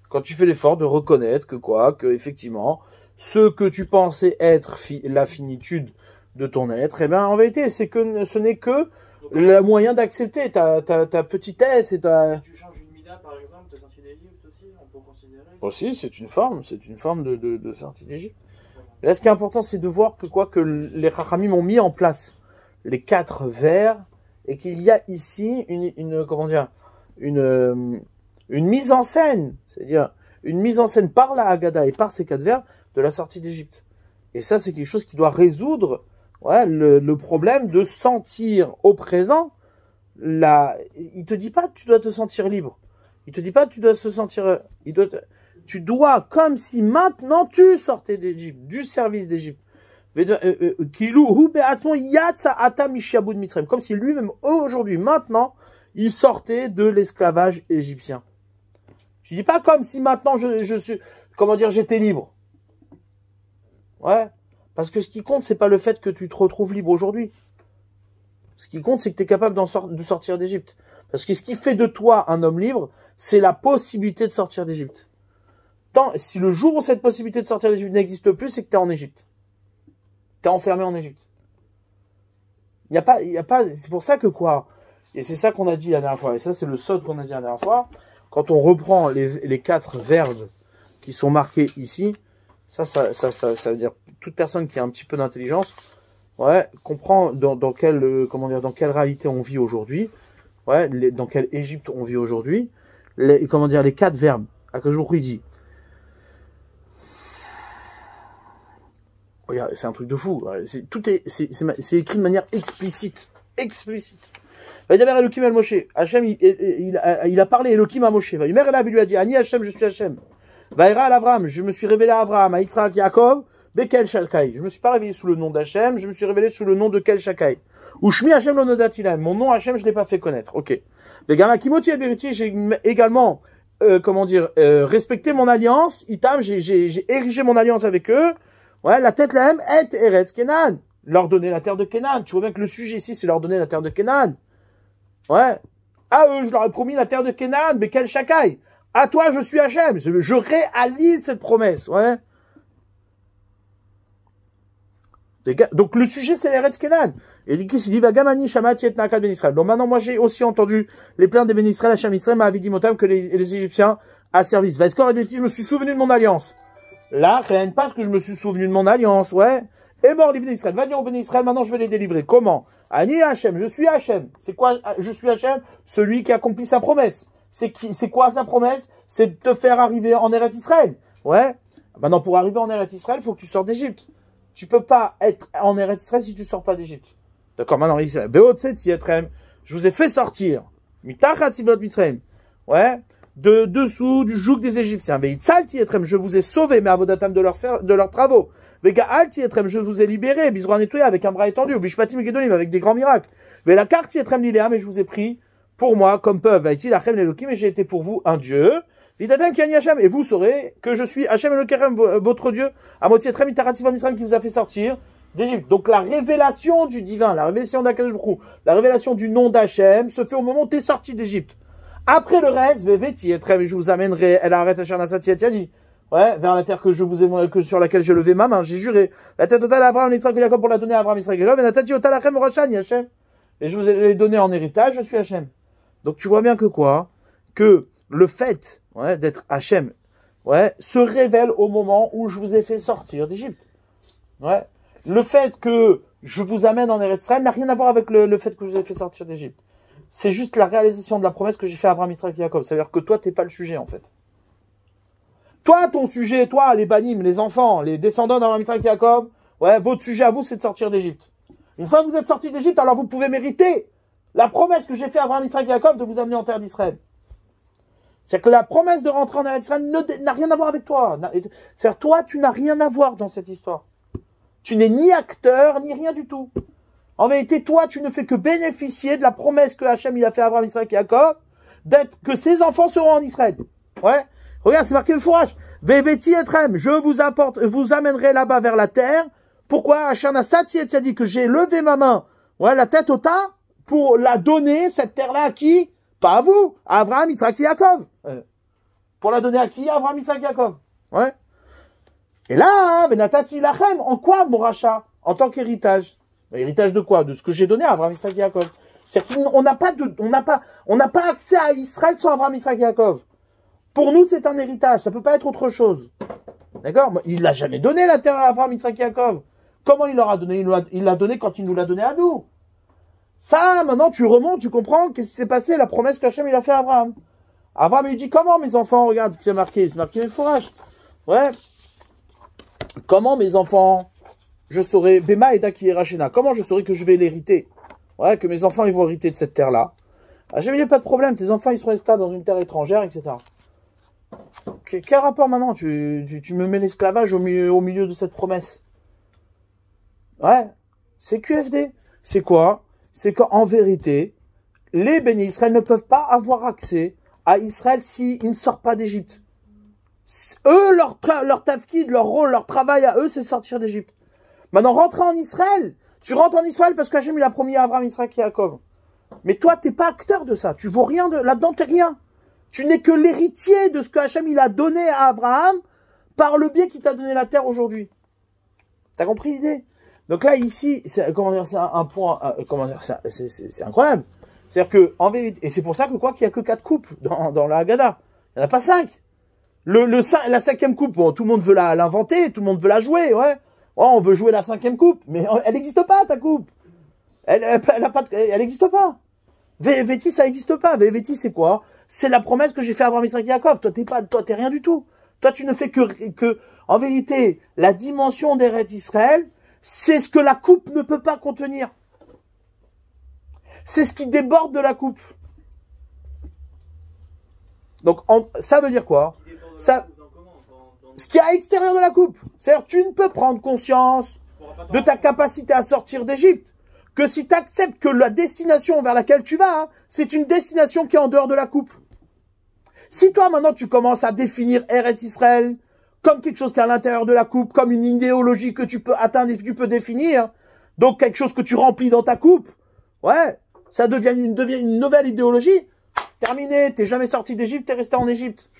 Quand tu fais l'effort de reconnaître que effectivement, ce que tu pensais être la finitude de ton être, en vérité, ce n'est que le moyen d'accepter ta petitesse et ta... Si tu changes une mida, par exemple, de sortie d'Égypte aussi, on peut considérer... Aussi, c'est une forme de sortie d'Égypte. Là, ce qui est important, c'est de voir que les Chachamim ont mis en place les 4 vers, et qu'il y a ici une mise en scène, c'est-à-dire une mise en scène par la Haggadah et par ces 4 vers de la sortie d'Égypte. Et ça, c'est quelque chose qui doit résoudre le problème de sentir au présent. Il te dit pas tu dois te sentir libre. Il te dit pas tu dois se sentir. Tu dois, comme si maintenant tu sortais d'Égypte, du service d'Égypte. Comme si lui-même, aujourd'hui, maintenant, il sortait de l'esclavage égyptien. Tu dis pas comme si maintenant je suis, j'étais libre. Ouais. Parce que ce qui compte, c'est pas le fait que tu te retrouves libre aujourd'hui. Ce qui compte, c'est que tu es capable de sortir d'Égypte. Parce que ce qui fait de toi un homme libre, c'est la possibilité de sortir d'Égypte. Si le jour où cette possibilité de sortir d'Égypte n'existe plus, c'est que tu es en Égypte. Tu es enfermé en Égypte. Il y a pas, c'est pour ça que quoi? Et c'est ça qu'on a dit la dernière fois. Et ça, c'est le sod qu'on a dit la dernière fois. Quand on reprend les 4 verbes qui sont marqués ici, ça veut dire toute personne qui a un petit peu d'intelligence, ouais, comprend dans quelle réalité on vit aujourd'hui, ouais, dans quelle Égypte on vit aujourd'hui, les 4 verbes. À quel jour il dit. Regarde, c'est un truc de fou. C'est écrit de manière explicite. Explicite. Vaïdaber Elohim el Moshe. Hachem, il a parlé Elohim à Moshe. Vaïmer Elav, il lui a dit, Ani Hachem, je suis Hachem. Vaïra al Avram, je me suis révélé à Avram, à Yitzhak, Yaakov, Bekel Shakai. Je me suis pas révélé sous le nom d'Hachem, je me suis révélé sous le nom de Kel Shakai. Ou Shmi Hachem lo nodatilam. Mon nom Hachem, je l'ai pas fait connaître. Ok. Vegama Kimoti et Beriti, j'ai également, respecté mon alliance. Itam, j'ai érigé mon alliance avec eux. Ouais, la tête la et Eretz Kenan. Leur donner la terre de Kenan. Tu vois bien que le sujet ici, c'est leur donner la terre de Kenan. Ouais. À eux, je leur ai promis la terre de Kenan, mais quel Shakai. À toi, je suis Hachem. Je réalise cette promesse. Ouais. Donc, le sujet, c'est Eretz Kenan. Et du coup, il dit, Vagamani, Shamati, et Nakad, Ben Israël. Donc, maintenant, moi, j'ai aussi entendu les plaintes des Ben Israël, Hachem Israël, m'a avidimotam que les Égyptiens à service. Vaskor et Béti, je me suis souvenu de mon alliance. Là, rien pas que je me suis souvenu de mon alliance, ouais. Et mort, les Ben Israël. Va dire aux Ben Israël, maintenant, je vais les délivrer. Comment? Ani Hachem, je suis Hachem. C'est quoi, je suis Hachem? Celui qui accomplit sa promesse. C'est quoi sa promesse? C'est de te faire arriver en Eretz Israël. Ouais. Maintenant, pour arriver en Eretz Israël, il faut que tu sortes d'Égypte. Tu peux pas être en Eretz Israël si tu sors pas d'Égypte. D'accord, maintenant, il dit, je vous ai fait sortir. Ouais. De dessous du joug des Égyptiens. Je vous ai sauvé, mais à vos datam de leurs travaux. Je vous ai libéré, bisroa nettoyé avec un bras étendu, avec des grands miracles. Mais la carte mais je vous ai pris pour moi comme peuple. Et j'ai été pour vous un Dieu. Et vous saurez que je suis Hachem Elokerem, votre Dieu, qui vous a fait sortir d'Égypte. Donc la révélation du divin, la révélation d'Akadosh Baruch Hu, la révélation du nom d'Hachem se fait au moment où tu es sorti d'Égypte. Après le reste, je vous amènerai vers la terre sur laquelle j'ai levé ma main, j'ai juré. La terre totale à Abraham, Yitzhak et Jacob pour la donner à Abraham, Israël et Jacob, et je vous ai donné en héritage, je suis Hachem. Donc tu vois bien que quoi? Que le fait, ouais, d'être Hachem, ouais, se révèle au moment où je vous ai fait sortir d'Égypte. Ouais. Le fait que je vous amène en Eretz Israël n'a rien à voir avec le fait que je vous ai fait sortir d'Égypte. C'est juste la réalisation de la promesse que j'ai fait à Abraham, Israël et Jacob. C'est-à-dire que toi, t'es pas le sujet, en fait. Toi, ton sujet, toi, les banim, les enfants, les descendants d'Abraham, Israël et Jacob, ouais, votre sujet à vous, c'est de sortir d'Égypte. Une fois que vous êtes sortis d'Égypte, alors vous pouvez mériter la promesse que j'ai fait à Abraham, Israël et Jacob de vous amener en terre d'Israël. C'est-à-dire que la promesse de rentrer en Eretz Israël n'a rien à voir avec toi. C'est-à-dire toi, tu n'as rien à voir dans cette histoire. Tu n'es ni acteur, ni rien du tout. En vérité, toi, tu ne fais que bénéficier de la promesse que Hachem il a fait à Abraham, Israël et Jacob, que ses enfants seront en Israël. Ouais. Regarde, c'est marqué le fourrage. Veveti etrem, je vous amènerai là-bas vers la terre. Pourquoi? Hachem a dit que j'ai levé ma main, ouais, la tête au tas, pour la donner, cette terre-là, à qui? Pas à vous, à Abraham, Israël et Jacob. Pour la donner à qui? À Abraham, Israël et Jacob. Ouais. Et là, Benatati lachem, en quoi, mon rachat? En tant qu'héritage. Héritage de quoi? De ce que j'ai donné à Abraham, Israël et Jacob. C'est-à-dire qu'on n'a pas accès à Israël sans Abraham, Israël et Jacob. Pour nous, c'est un héritage. Ça peut pas être autre chose. D'accord? Il l'a jamais donné, la terre à Abraham, Israël et Jacob. Comment il leur a donné? Il l'a donné quand il nous l'a donné à nous. Ça, maintenant, tu remontes, tu comprends qu'est-ce qui s'est passé, la promesse qu'Hachem il a fait à Abraham. Abraham, il dit, comment, mes enfants? Regarde, c'est marqué le fourrage. Ouais. Comment, mes enfants? Je saurai, Bema et Daki et Rachena, comment je saurai que je vais l'hériter? Ouais, que mes enfants, ils vont hériter de cette terre-là. Hachem, il n'y a pas de problème, tes enfants, ils seront esclaves dans une terre étrangère, etc. Quel rapport maintenant? Tu me mets l'esclavage au milieu de cette promesse? Ouais, c'est QFD. C'est quoi? C'est qu'en vérité, les bénis Israël ne peuvent pas avoir accès à Israël s'ils ne sortent pas d'Égypte. Eux, leur tafkid, leur rôle, leur travail à eux, c'est sortir d'Égypte. Maintenant, rentrer en Israël. Tu rentres en Israël parce qu'Hachem, il a promis à Abraham, Yitzhak et Yaakov. Mais toi, t'es pas acteur de ça. Tu vaux rien là-dedans, t'es rien. Tu n'es que l'héritier de ce que Hachem, il a donné à Abraham par le biais qu'il t'a donné la terre aujourd'hui. T'as compris l'idée? Donc là, ici, c'est un point, c'est incroyable. C'est-à-dire que, en vérité, et c'est pour ça que qu'il y a que 4 coupes dans la Haggadah. Il n'y en a pas 5. La 5e coupe, bon, tout le monde veut l'inventer, tout le monde veut la jouer, ouais. Oh, on veut jouer la 5e coupe, mais elle n'existe pas, ta coupe. Elle n'existe pas. Véti, ça n'existe pas. Véti, c'est quoi? C'est la promesse que j'ai fait à Abraham, Yitzhak et Yaakov. Toi, t'es rien du tout. Toi, tu ne fais que, en vérité, la dimension d'Eretz Israël, c'est ce que la coupe ne peut pas contenir. C'est ce qui déborde de la coupe. Donc, ça veut dire quoi? Ça, ce qui est à l'extérieur de la coupe. C'est-à-dire, tu ne peux prendre conscience de ta capacité à sortir d'Égypte que si tu acceptes que la destination vers laquelle tu vas, hein, c'est une destination qui est en dehors de la coupe. Si toi, maintenant, tu commences à définir Eretz Israël comme quelque chose qui est à l'intérieur de la coupe, comme une idéologie que tu peux atteindre et que tu peux définir, donc quelque chose que tu remplis dans ta coupe, ouais, ça devient une nouvelle idéologie, terminé, t'es jamais sorti d'Égypte, t'es resté en Égypte.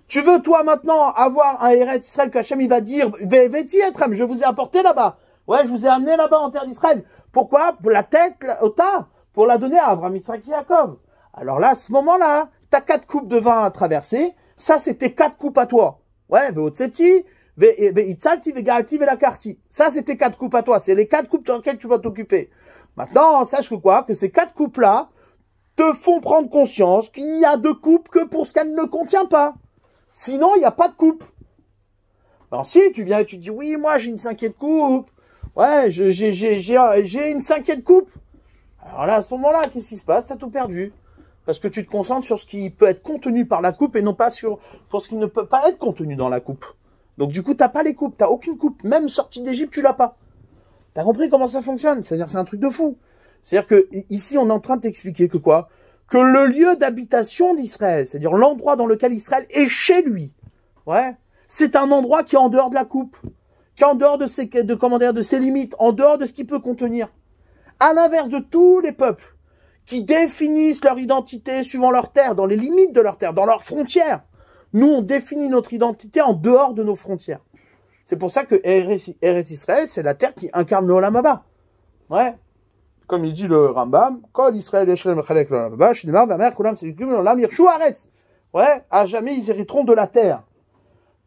Tu veux, toi, maintenant, avoir un Eretz Israël qu'Hachem, il va dire, Véti Etrem, je vous ai apporté là-bas. Ouais, je vous ai amené là-bas en terre d'Israël. Pourquoi? Pour la tête, au tas, pour la donner à Abraham, Yitzhak et Yaakov. Alors là, à ce moment-là, t'as 4 coupes de vin à traverser. Ça, c'était 4 coupes à toi. Ouais, Veotseti, Veitzalti, Vegalti, Velakarti. Ça, c'était 4 coupes à toi. C'est les 4 coupes dans lesquelles tu vas t'occuper. Maintenant, sache que quoi? Que ces 4 coupes-là te font prendre conscience qu'il n'y a de coupe que pour ce qu'elle ne contient pas. Sinon, il n'y a pas de coupe. Alors si tu viens et tu dis, oui, moi, j'ai une 5e coupe. Ouais, j'ai une 5e coupe. Alors là, à ce moment-là, qu'est-ce qui se passe? T'as tout perdu. Parce que tu te concentres sur ce qui peut être contenu par la coupe et non pas sur ce qui ne peut pas être contenu dans la coupe. Donc du coup, t'as pas les coupes, t'as aucune coupe. Même sortie d'Égypte, tu l'as pas. T'as compris comment ça fonctionne? C'est-à-dire, c'est un truc de fou. C'est-à-dire que ici, on est en train de t'expliquer que quoi? Que le lieu d'habitation d'Israël, c'est-à-dire l'endroit dans lequel Israël est chez lui, ouais, c'est un endroit qui est en dehors de la coupe, qui est en dehors de ses limites, en dehors de ce qu'il peut contenir. À l'inverse de tous les peuples qui définissent leur identité suivant leur terre, dans les limites de leur terre, dans leurs frontières. Nous, on définit notre identité en dehors de nos frontières. C'est pour ça que Eretz Israël, c'est la terre qui incarne le Olam Haba. Ouais. Comme il dit le Rambam, Kol Israël Yeshlem Chalek le Olam Haba, Shinimar Vamer Kulam Selikim le Olam Yirshu Haaretz. Ouais, à jamais ils hériteront de la terre.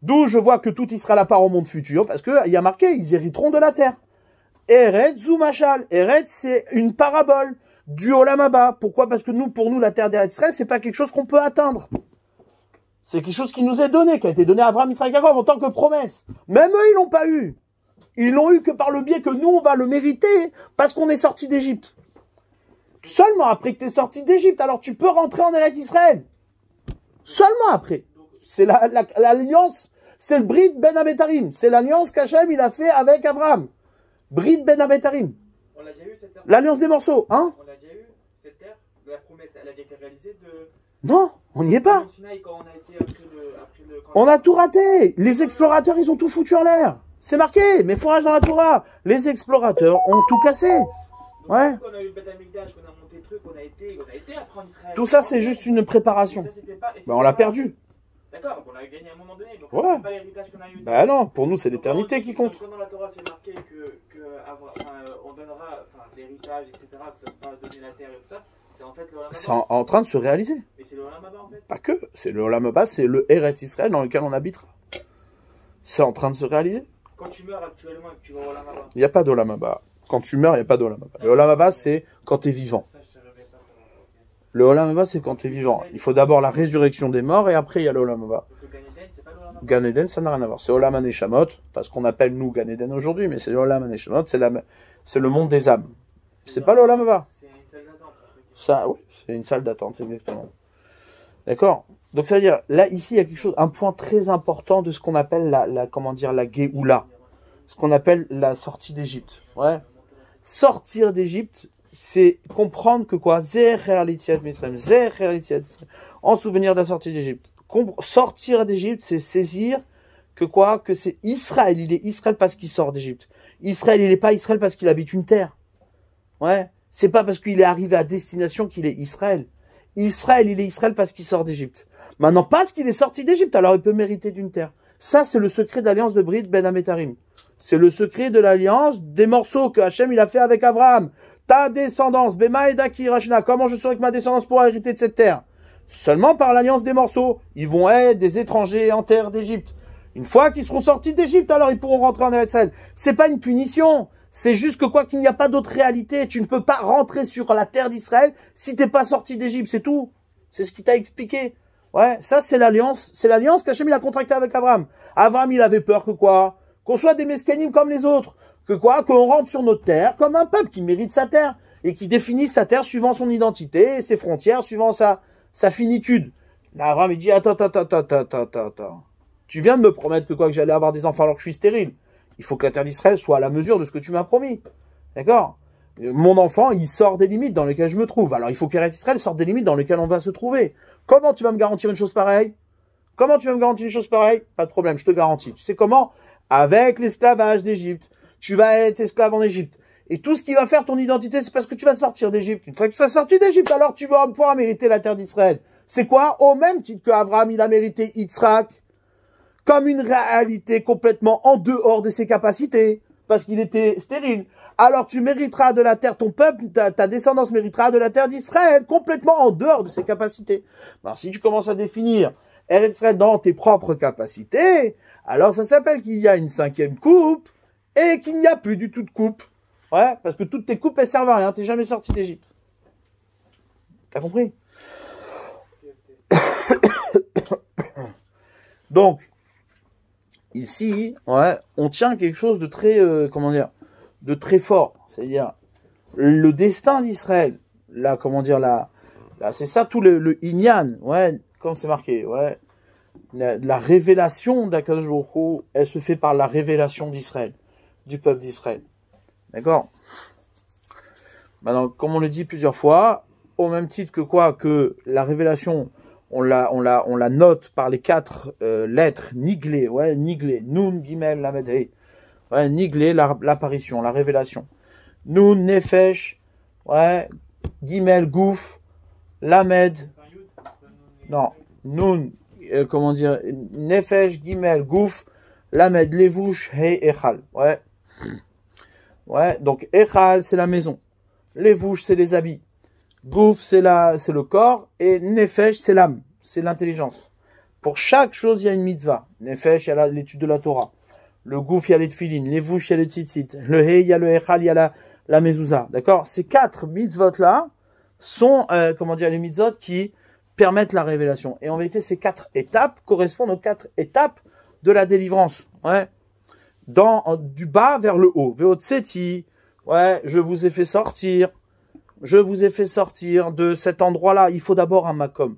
D'où je vois que tout y sera la part au monde futur, parce que il y a marqué, ils hériteront de la terre. Eretz Zumachal. Eretz, c'est une parabole du Olam Haba. Pourquoi? Parce que pour nous, la terre d'Eretz Israël, c'est pas quelque chose qu'on peut atteindre. C'est quelque chose qui nous est donné, qui a été donné à Abraham, Yitzhak et Yaakov en tant que promesse. Même eux, ils l'ont pas eu. Ils l'ont eu que par le biais que nous, on va le mériter parce qu'on est sorti d'Égypte. Seulement après que tu es sorti d'Égypte, alors tu peux rentrer en Eretz Israël. Seulement après. C'est l'alliance, c'est le Brit Ben Abetarim. C'est l'alliance qu'Hachem, il a fait avec Abraham. Brit Ben Abetarim. On l'a déjà eu cette terre? L'alliance des morceaux, hein? On l'a déjà eu cette terre? La promesse, elle a déjà été réalisée de... Non, on n'y est pas. Quand on a été après le... On a tout raté. Les explorateurs, ils ont tout foutu en l'air. C'est marqué, mes fourrages dans la Torah. Les explorateurs ont tout cassé. Ouais. Donc, on a eu le Beth Amikdash, on a monté le truc, on a été après en Israël. Tout ça, c'est juste une préparation. On l'a perdu. D'accord, on l'a gagné à un moment donné. Donc ouais. c'est pas l'héritage qu'on a eu. Bah non, pour nous, c'est l'éternité qui compte. Quand dans la Torah, c'est marqué on donnera l'héritage, etc., que ça sera donner la terre et tout ça. C'est en fait le Olam Haba. C'est en train de se réaliser. Mais c'est le Olam Haba en fait. Pas que. C'est le Olam Haba, c'est le Eretz Israël dans lequel on habitera. C'est en train de se réaliser. Quand tu meurs actuellement et que tu vas au Olam Haba. Il n'y a pas d'Olam Haba. Quand tu meurs, il n'y a pas d'Olam Haba. Le Olam Haba, c'est quand tu es vivant. Le Olam Haba, c'est quand tu es vivant. Il faut d'abord la résurrection des morts et après, il y a le Olam Haba. Gan Eden, ça n'a rien à voir. C'est Olam HaNeshamot, parce qu'on appelle nous Gan Eden aujourd'hui, mais c'est Olam HaNeshamot, c'est le monde des âmes. C'est pas le Olam Haba. C'est une salle d'attente. Ça, oui, c'est une salle d'attente, exactement. D'accord? Donc ça veut dire, là, ici, il y a quelque chose, un point très important de ce qu'on appelle la Géoula. Ce qu'on appelle la sortie d'Égypte. Ouais. Sortir d'Égypte, c'est comprendre que quoi? En souvenir de la sortie d'Égypte. Sortir d'Égypte, c'est saisir que quoi? Que c'est Israël. Il est Israël parce qu'il sort d'Égypte. Israël, il n'est pas Israël parce qu'il habite une terre. Ouais. C'est pas parce qu'il est arrivé à destination qu'il est Israël. Israël, il est Israël parce qu'il sort d'Égypte. Maintenant, parce qu'il est sorti d'Égypte, alors il peut mériter d'une terre. Ça, c'est le secret de l'alliance de Brit Ben Ametarim. C'est le secret de l'alliance des morceaux que Hachem il a fait avec Abraham. Ta descendance, Bema Edaki Rachna, comment je saurai que ma descendance pourra hériter de cette terre? Seulement par l'alliance des morceaux. Ils vont être des étrangers en terre d'Égypte. Une fois qu'ils seront sortis d'Égypte, alors ils pourront rentrer en Eretz-Israël. C'est pas une punition. C'est juste que quoi qu'il n'y a pas d'autre réalité. Tu ne peux pas rentrer sur la terre d'Israël si t'es pas sorti d'Égypte. C'est tout. C'est ce qu'il t'a expliqué. Ouais, ça c'est l'alliance. C'est l'alliance qu'Hachem il a contractée avec Abraham. Abraham il avait peur que quoi? Qu'on soit des mescanim comme les autres. Que quoi? Qu'on rentre sur notre terre comme un peuple qui mérite sa terre. Et qui définit sa terre suivant son identité et ses frontières, suivant sa finitude. Là, Abraham il dit attends. Tu viens de me promettre que quoi? Que j'allais avoir des enfants alors que je suis stérile. Il faut que la terre d'Israël soit à la mesure de ce que tu m'as promis. D'accord? Mon enfant, il sort des limites dans lesquelles je me trouve. Alors, il faut qu'Eretz Israël sorte des limites dans lesquelles on va se trouver. Comment tu vas me garantir une chose pareille? Comment tu vas me garantir une chose pareille? Pas de problème, je te garantis. Tu sais comment? Avec l'esclavage d'Égypte. Tu vas être esclave en Égypte. Et tout ce qui va faire ton identité, c'est parce que tu vas sortir d'Égypte. Une fois que tu seras sorti d'Égypte, alors tu vas pouvoir mériter la terre d'Israël. C'est quoi? Au même titre que Abraham, il a mérité Yitzhak, comme une réalité complètement en dehors de ses capacités, parce qu'il était stérile. Alors tu mériteras de la terre, ton peuple, ta descendance méritera de la terre d'Israël, complètement en dehors de ses capacités. Alors si tu commences à définir Eretz Israël dans tes propres capacités, alors ça s'appelle qu'il y a une 5e coupe, et qu'il n'y a plus du tout de coupe. Ouais, parce que toutes tes coupes, elles servent à rien, t'es jamais sorti d'Égypte. T'as compris? Donc, ici, ouais, on tient quelque chose de très, comment dire, de très fort. C'est-à-dire, le destin d'Israël, là, comment dire, là, c'est ça tout le Inyan, ouais, comme c'est marqué, ouais. La révélation d'Akadosh Baruch Hu, elle se fait par la révélation d'Israël, du peuple d'Israël. D'accord? Maintenant, comme on le dit plusieurs fois, au même titre que quoi, que la révélation, on la note par les 4 lettres, Niglé, ouais, Niglé, Nun, Gimel, Lamed, Hey. Ouais, Niglé, l'apparition, la révélation. Nun, Nefesh, ouais, Gimel, Gouf, Lamed, non, Nun, comment dire, Nefesh, Gimel, Gouf, Lamed, Levouche, Hey, Echal, ouais. Ouais, donc Echal, c'est la maison. Levouche, c'est les habits. Gouf, c'est le corps. Et Nefesh, c'est l'âme. C'est l'intelligence. Pour chaque chose, il y a une mitzvah. Nefesh, il y a l'étude de la Torah. Le Gouf, il y a les tefilin. Levouche, il y a le tzitzit. Le Hey, il y a le Echal, il y a la mezouza. D'accord? Ces 4 mitzvot-là sont, comment dire, les mitzvot qui permettent la révélation. Et en vérité, ces 4 étapes correspondent aux 4 étapes de la délivrance. Ouais. Du bas vers le haut. Veotseti, ouais, je vous ai fait sortir. Je vous ai fait sortir de cet endroit-là. Il faut d'abord un makom.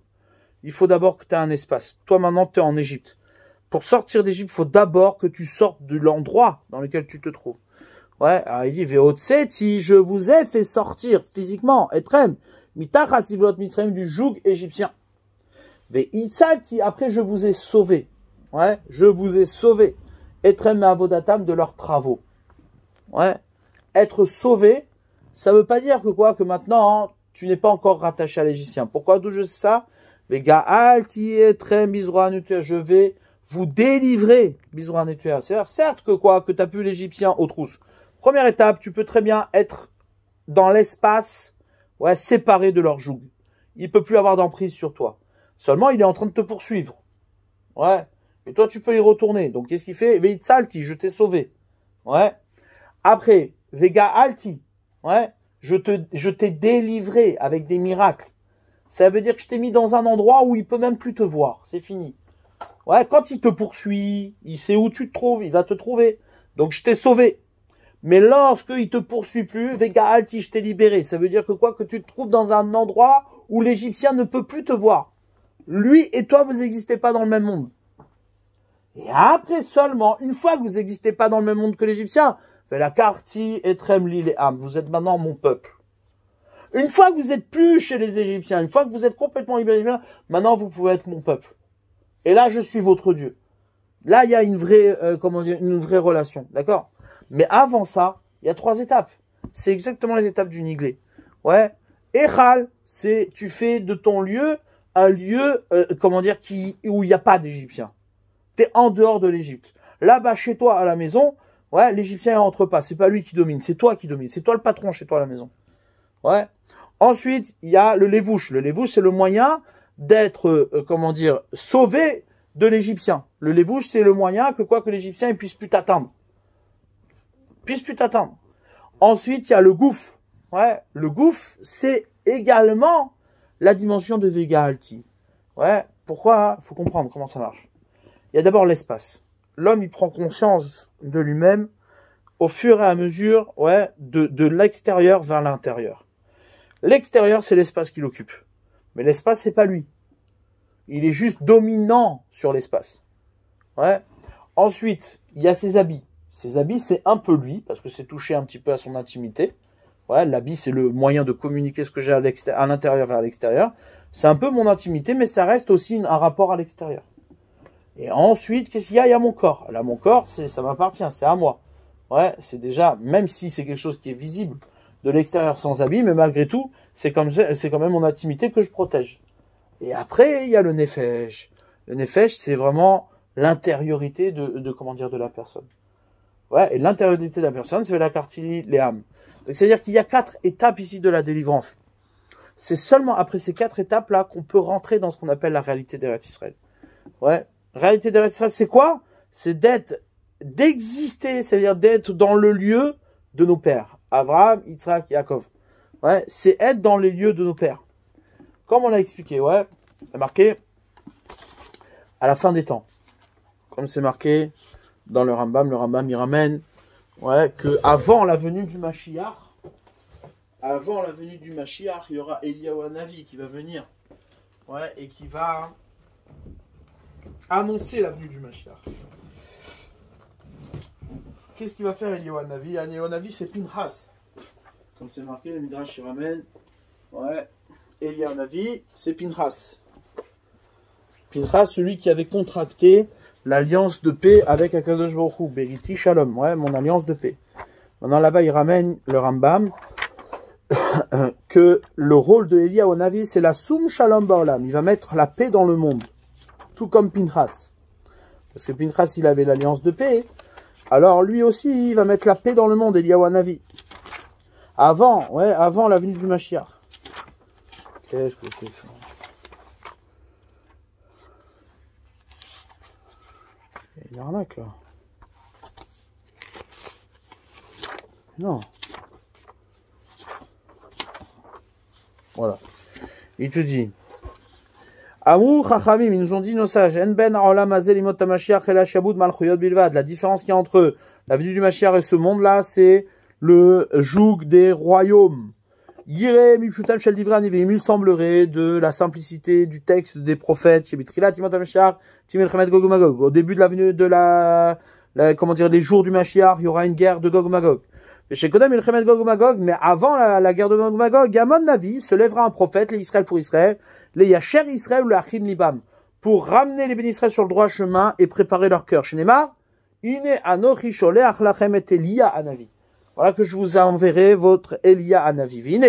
Il faut d'abord que tu aies un espace. Toi, maintenant, tu es en Égypte. Pour sortir d'Égypte, il faut d'abord que tu sortes de l'endroit dans lequel tu te trouves. Ouais, alors il dit, Veotseti, je vous ai fait sortir physiquement, etrem, mitachat zivlot mitzrayim, du joug égyptien. Veitzalti, après, je vous ai sauvé. Ouais, je vous ai sauvé. Etrem et avodatam, de leurs travaux. Ouais. Être sauvé, ça veut pas dire que quoi, que maintenant, hein, tu n'es pas encore rattaché à l'Égyptien. Pourquoi d'où je sais ça? Je vais vous délivrer. C'est-à-dire, certes que quoi, que tu as pu l'Égyptien aux trousses. Première étape, tu peux très bien être dans l'espace, ouais, séparé de leur joug. Il peut plus avoir d'emprise sur toi. Seulement, il est en train de te poursuivre. Ouais. Et toi, tu peux y retourner. Donc, qu'est-ce qu'il fait? Veitzalti, je t'ai sauvé. Ouais. Après, Vega Alti. Ouais. Je t'ai délivré avec des miracles. Ça veut dire que je t'ai mis dans un endroit où il peut même plus te voir. C'est fini. Ouais. Quand il te poursuit, il sait où tu te trouves, il va te trouver. Donc, je t'ai sauvé. Mais lorsque il te poursuit plus, Vega Alti, je t'ai libéré. Ça veut dire que quoi? Que tu te trouves dans un endroit où l'Égyptien ne peut plus te voir. Lui et toi, vous n'existez pas dans le même monde. Et après seulement, une fois que vous n'existez pas dans le même monde que l'Égyptien, fait la karti et tremli les âmes. Vous êtes maintenant mon peuple. Une fois que vous êtes plus chez les Égyptiens, une fois que vous êtes complètement libéré, maintenant vous pouvez être mon peuple. Et là, je suis votre Dieu. Là, il y a une vraie, comment dire, une vraie relation, d'accord? Mais avant ça, il y a 3 étapes. C'est exactement les étapes du niglé. Ouais. Echal, c'est tu fais de ton lieu un lieu, comment dire, où il n'y a pas d'Égyptiens. T'es en dehors de l'Égypte. Là-bas, chez toi, à la maison, ouais, l'Égyptien ne rentre pas. C'est pas lui qui domine, c'est toi qui domine. C'est toi le patron chez toi à la maison. Ouais. Ensuite, il y a le lévouche. Le lévouche, c'est le moyen d'être, comment dire, sauvé de l'Égyptien. Le lévouche, c'est le moyen que quoi que l'Égyptien ne puisse plus t'atteindre. Puisse plus t'atteindre. Ensuite, il y a le gouffre. Ouais, le gouffre, c'est également la dimension de Vega Alti. Ouais, pourquoi? Il faut comprendre comment ça marche. Il y a d'abord l'espace. L'homme, il prend conscience de lui-même au fur et à mesure, ouais, de l'extérieur vers l'intérieur. L'extérieur, c'est l'espace qu'il occupe. Mais l'espace, c'est pas lui. Il est juste dominant sur l'espace. Ouais. Ensuite, il y a ses habits. Ses habits, c'est un peu lui, parce que c'est toucher un petit peu à son intimité. Ouais, l'habit, c'est le moyen de communiquer ce que j'ai à l'intérieur vers l'extérieur. C'est un peu mon intimité, mais ça reste aussi un rapport à l'extérieur. Et ensuite, qu'est-ce qu'il y a? Il y a mon corps. Là, mon corps, ça m'appartient, c'est à moi. Ouais, c'est déjà, même si c'est quelque chose qui est visible de l'extérieur sans habit, mais malgré tout, c'est quand même mon intimité que je protège. Et après, il y a le nefesh. Le nefesh, c'est vraiment l'intériorité comment dire, de la personne. Ouais, et l'intériorité de la personne, c'est la cartili, les âmes. Donc, c'est-à-dire qu'il y a 4 étapes ici de la délivrance. C'est seulement après ces 4 étapes-là qu'on peut rentrer dans ce qu'on appelle la réalité d'Eretz Israël. Ouais. Réalité d'Eretz Israël, c'est quoi? C'est d'exister, c'est-à-dire d'être dans le lieu de nos pères. Abraham, Yitzhak, Yaakov. Ouais, c'est être dans les lieux de nos pères. Comme on l'a expliqué, ouais, c'est marqué à la fin des temps. Comme c'est marqué dans le Rambam il ramène, ouais, que avant la venue du Mashiach, il y aura Eliyahu Hanavi qui va venir, ouais, et qui va annoncer la venue du Mashiach. Qu'est-ce qu'il va faire Eliyahu Hanavi? Eliyahu Hanavi, c'est Pinchas. Comme c'est marqué, le Midrash il ramène, ouais, Eliyahu Hanavi, c'est Pinchas. Pinchas, celui qui avait contracté l'alliance de paix avec Akadosh Baruch Hu, Beriti Shalom, ouais, mon alliance de paix. Maintenant là-bas, il ramène le Rambam que le rôle de Eliyahu Hanavi, c'est la Soum Shalom Baolam. Il va mettre la paix dans le monde, tout comme Pinchas. Parce que Pinchas, il avait l'alliance de paix. Alors lui aussi, il va mettre la paix dans le monde, Eliyahu Hanavi. Avant la venue du Mashiach. Qu'est-ce que c'est que ça? Il y a une arnaque là. Non. Voilà. Il te dit. Amou Chachamim, ils nous ont dit nos sages. En ben olam hazel imot Mashiach el shabud malchuyot bilvad. La différence qu'il y a entre la venue du Mashiach et ce monde-là, c'est le joug des royaumes. Il me semblerait de la simplicité du texte des prophètes. Au début de la venue de comment dire, les jours du Mashiach, il y aura une guerre de Gog Magog. Mais avant la guerre de Gog Magog, Yamon Navi se lèvera un prophète, les Israël pour Israël, les Yacher Israël ou les Achim Libam, pour ramener les bénis Israël sur le droit chemin et préparer leur cœur. Shneimar, Ine Anochi Sholeach Lachem et Eliya Hanavi. Voilà que je vous enverrai votre Eliya Hanavi. Vine.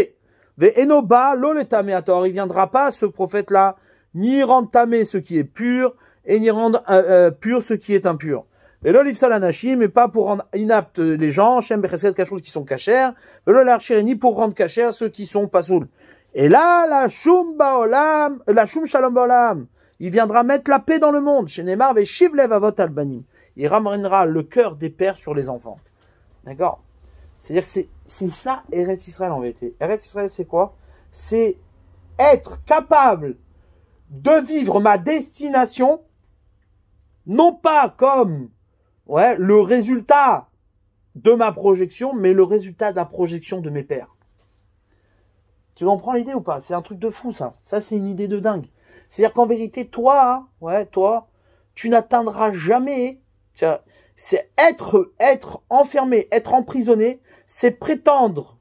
Ve'enoba loletameator. Il viendra pas, ce prophète-là, ni rendre tamé ce qui est pur, et ni rendre pur ce qui est impur. Et l'olifsal anashim, mais pas pour rendre inaptes les gens, shem bechesed kashut qui sont kachers, ni pour rendre kachers ceux qui sont pasoul. Et là, la shum shalom baolam, il viendra mettre la paix dans le monde. Chez Neymar, ve'shivlev avot albanim. Il ramènera le cœur des pères sur les enfants. D'accord? C'est-à-dire que c'est ça, Eretz Israël en vérité. Eretz Israël, c'est quoi? C'est être capable de vivre ma destination, non pas comme le résultat de ma projection, mais le résultat de la projection de mes pères. Tu comprends l'idée ou pas? C'est un truc de fou, ça. Ça, c'est une idée de dingue. C'est-à-dire qu'en vérité, toi, tu n'atteindras jamais... C'est être enfermé, être emprisonné, c'est prétendre,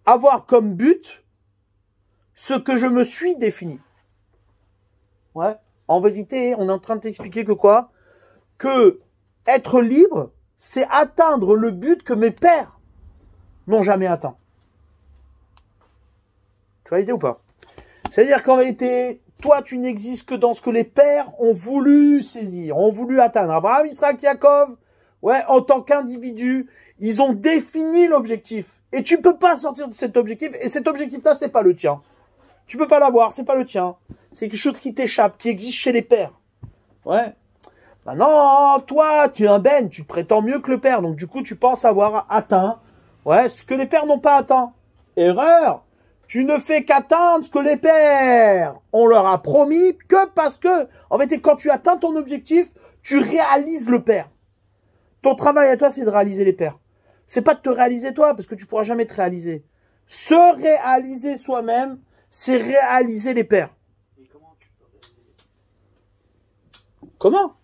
avoir comme but ce que je me suis défini. En vérité, on est en train de t'expliquer que quoi? Que être libre, c'est atteindre le but que mes pères n'ont jamais atteint. Tu vois l'idée ou pas? C'est-à-dire qu'en vérité, toi, tu n'existes que dans ce que les pères ont voulu saisir, ont voulu atteindre. Abraham, Yitzhak, Yaakov, ouais, en tant qu'individu, ils ont défini l'objectif. Et tu peux pas sortir de cet objectif. Et cet objectif-là, c'est pas le tien. Tu peux pas l'avoir, c'est pas le tien. C'est quelque chose qui t'échappe, qui existe chez les pères. Ouais. Maintenant, toi, tu es un ben, tu te prétends mieux que le père. Donc, du coup, tu penses avoir atteint, ouais, ce que les pères n'ont pas atteint. Erreur. Tu ne fais qu'atteindre ce que les pères, on leur a promis que parce que, en fait, quand tu atteins ton objectif, tu réalises le père. Ton travail à toi, c'est de réaliser les pères. C'est pas de te réaliser toi, parce que tu pourras jamais te réaliser. Se réaliser soi-même, c'est réaliser les pères. Et comment tu peux réaliser? Comment?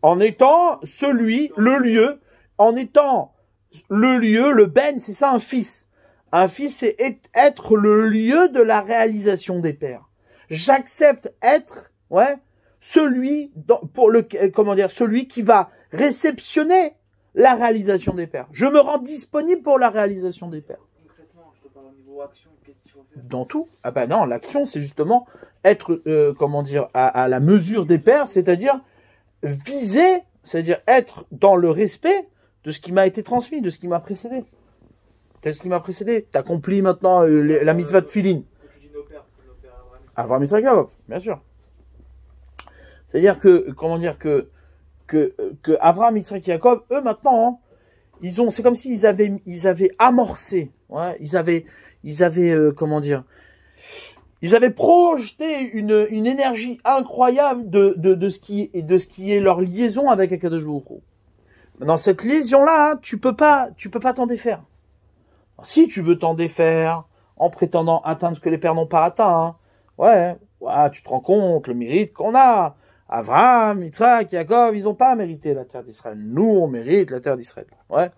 En étant celui, le lieu, en étant le lieu, le ben, c'est ça un fils. Un fils, c'est être le lieu de la réalisation des pères. J'accepte être, ouais, celui celui qui va réceptionner la réalisation des pères. Je me rends disponible pour la réalisation des pères. Concrètement, je te parle au niveau action, qu'est-ce qu'il faut faire? Dans tout. Ah ben non, l'action, c'est justement être, à la mesure des pères, c'est-à-dire viser, c'est-à-dire être dans le respect de ce qui m'a été transmis, de ce qui m'a précédé. Qu'est-ce qui m'a précédé? T'accomplis maintenant la mitzvah de Tfilin. Tu dis nos pères Avraham, Yitzhak, Yaakov, bien sûr. C'est-à-dire que, que Avraham, Yitzhak, Yaakov, eux maintenant, hein, c'est comme s'ils avaient amorcé, ouais, ils avaient ils avaient projeté une énergie incroyable de ce qui est leur liaison avec Akadosh Baruch Hu. Dans cette liaison-là, hein, tu peux pas t'en défaire. Si tu veux t'en défaire en prétendant atteindre ce que les pères n'ont pas atteint, hein, ouais, tu te rends compte le mérite qu'on a. Avraham, Yitzhak, Yaakov, ils n'ont pas mérité la terre d'Israël. Nous, on mérite la terre d'Israël. Ouais.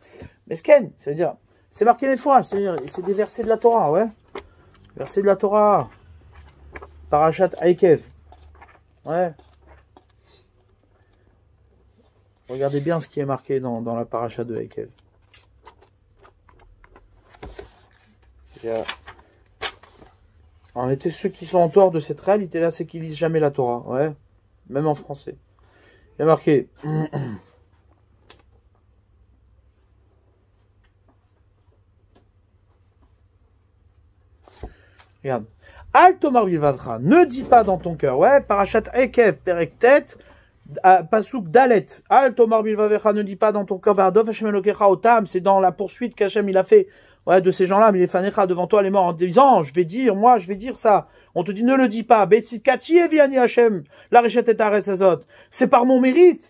Mais c'est-à-dire, c'est marqué mes fois, c'est des versets de la Torah, ouais. Versets de la Torah. Parashat Aikev. Ouais. Regardez bien ce qui est marqué dans la parasha de Aikev. En réalité, ceux qui sont en tort de cette réalité-là, c'est qu'ils lisent jamais la Torah, ouais, même en français. Il y a marqué. Regarde. Al Tomar Bilvadra, ne dis pas dans ton cœur, ouais, Parashat Ekev, Perek Tet, Pasuk Dalet, Al Tomar Bilvadra, ne dis pas dans ton cœur, Vardov Hashem Elokecha Otam, c'est dans la poursuite qu'Hachem il a fait. Ouais, de ces gens-là, mais les fanecha devant toi, les morts, en disant, je vais dire ça. On te dit, ne le dis pas. Betsit Kati Eviani Hachem, la Rechet et Aretz Azot. C'est par mon mérite,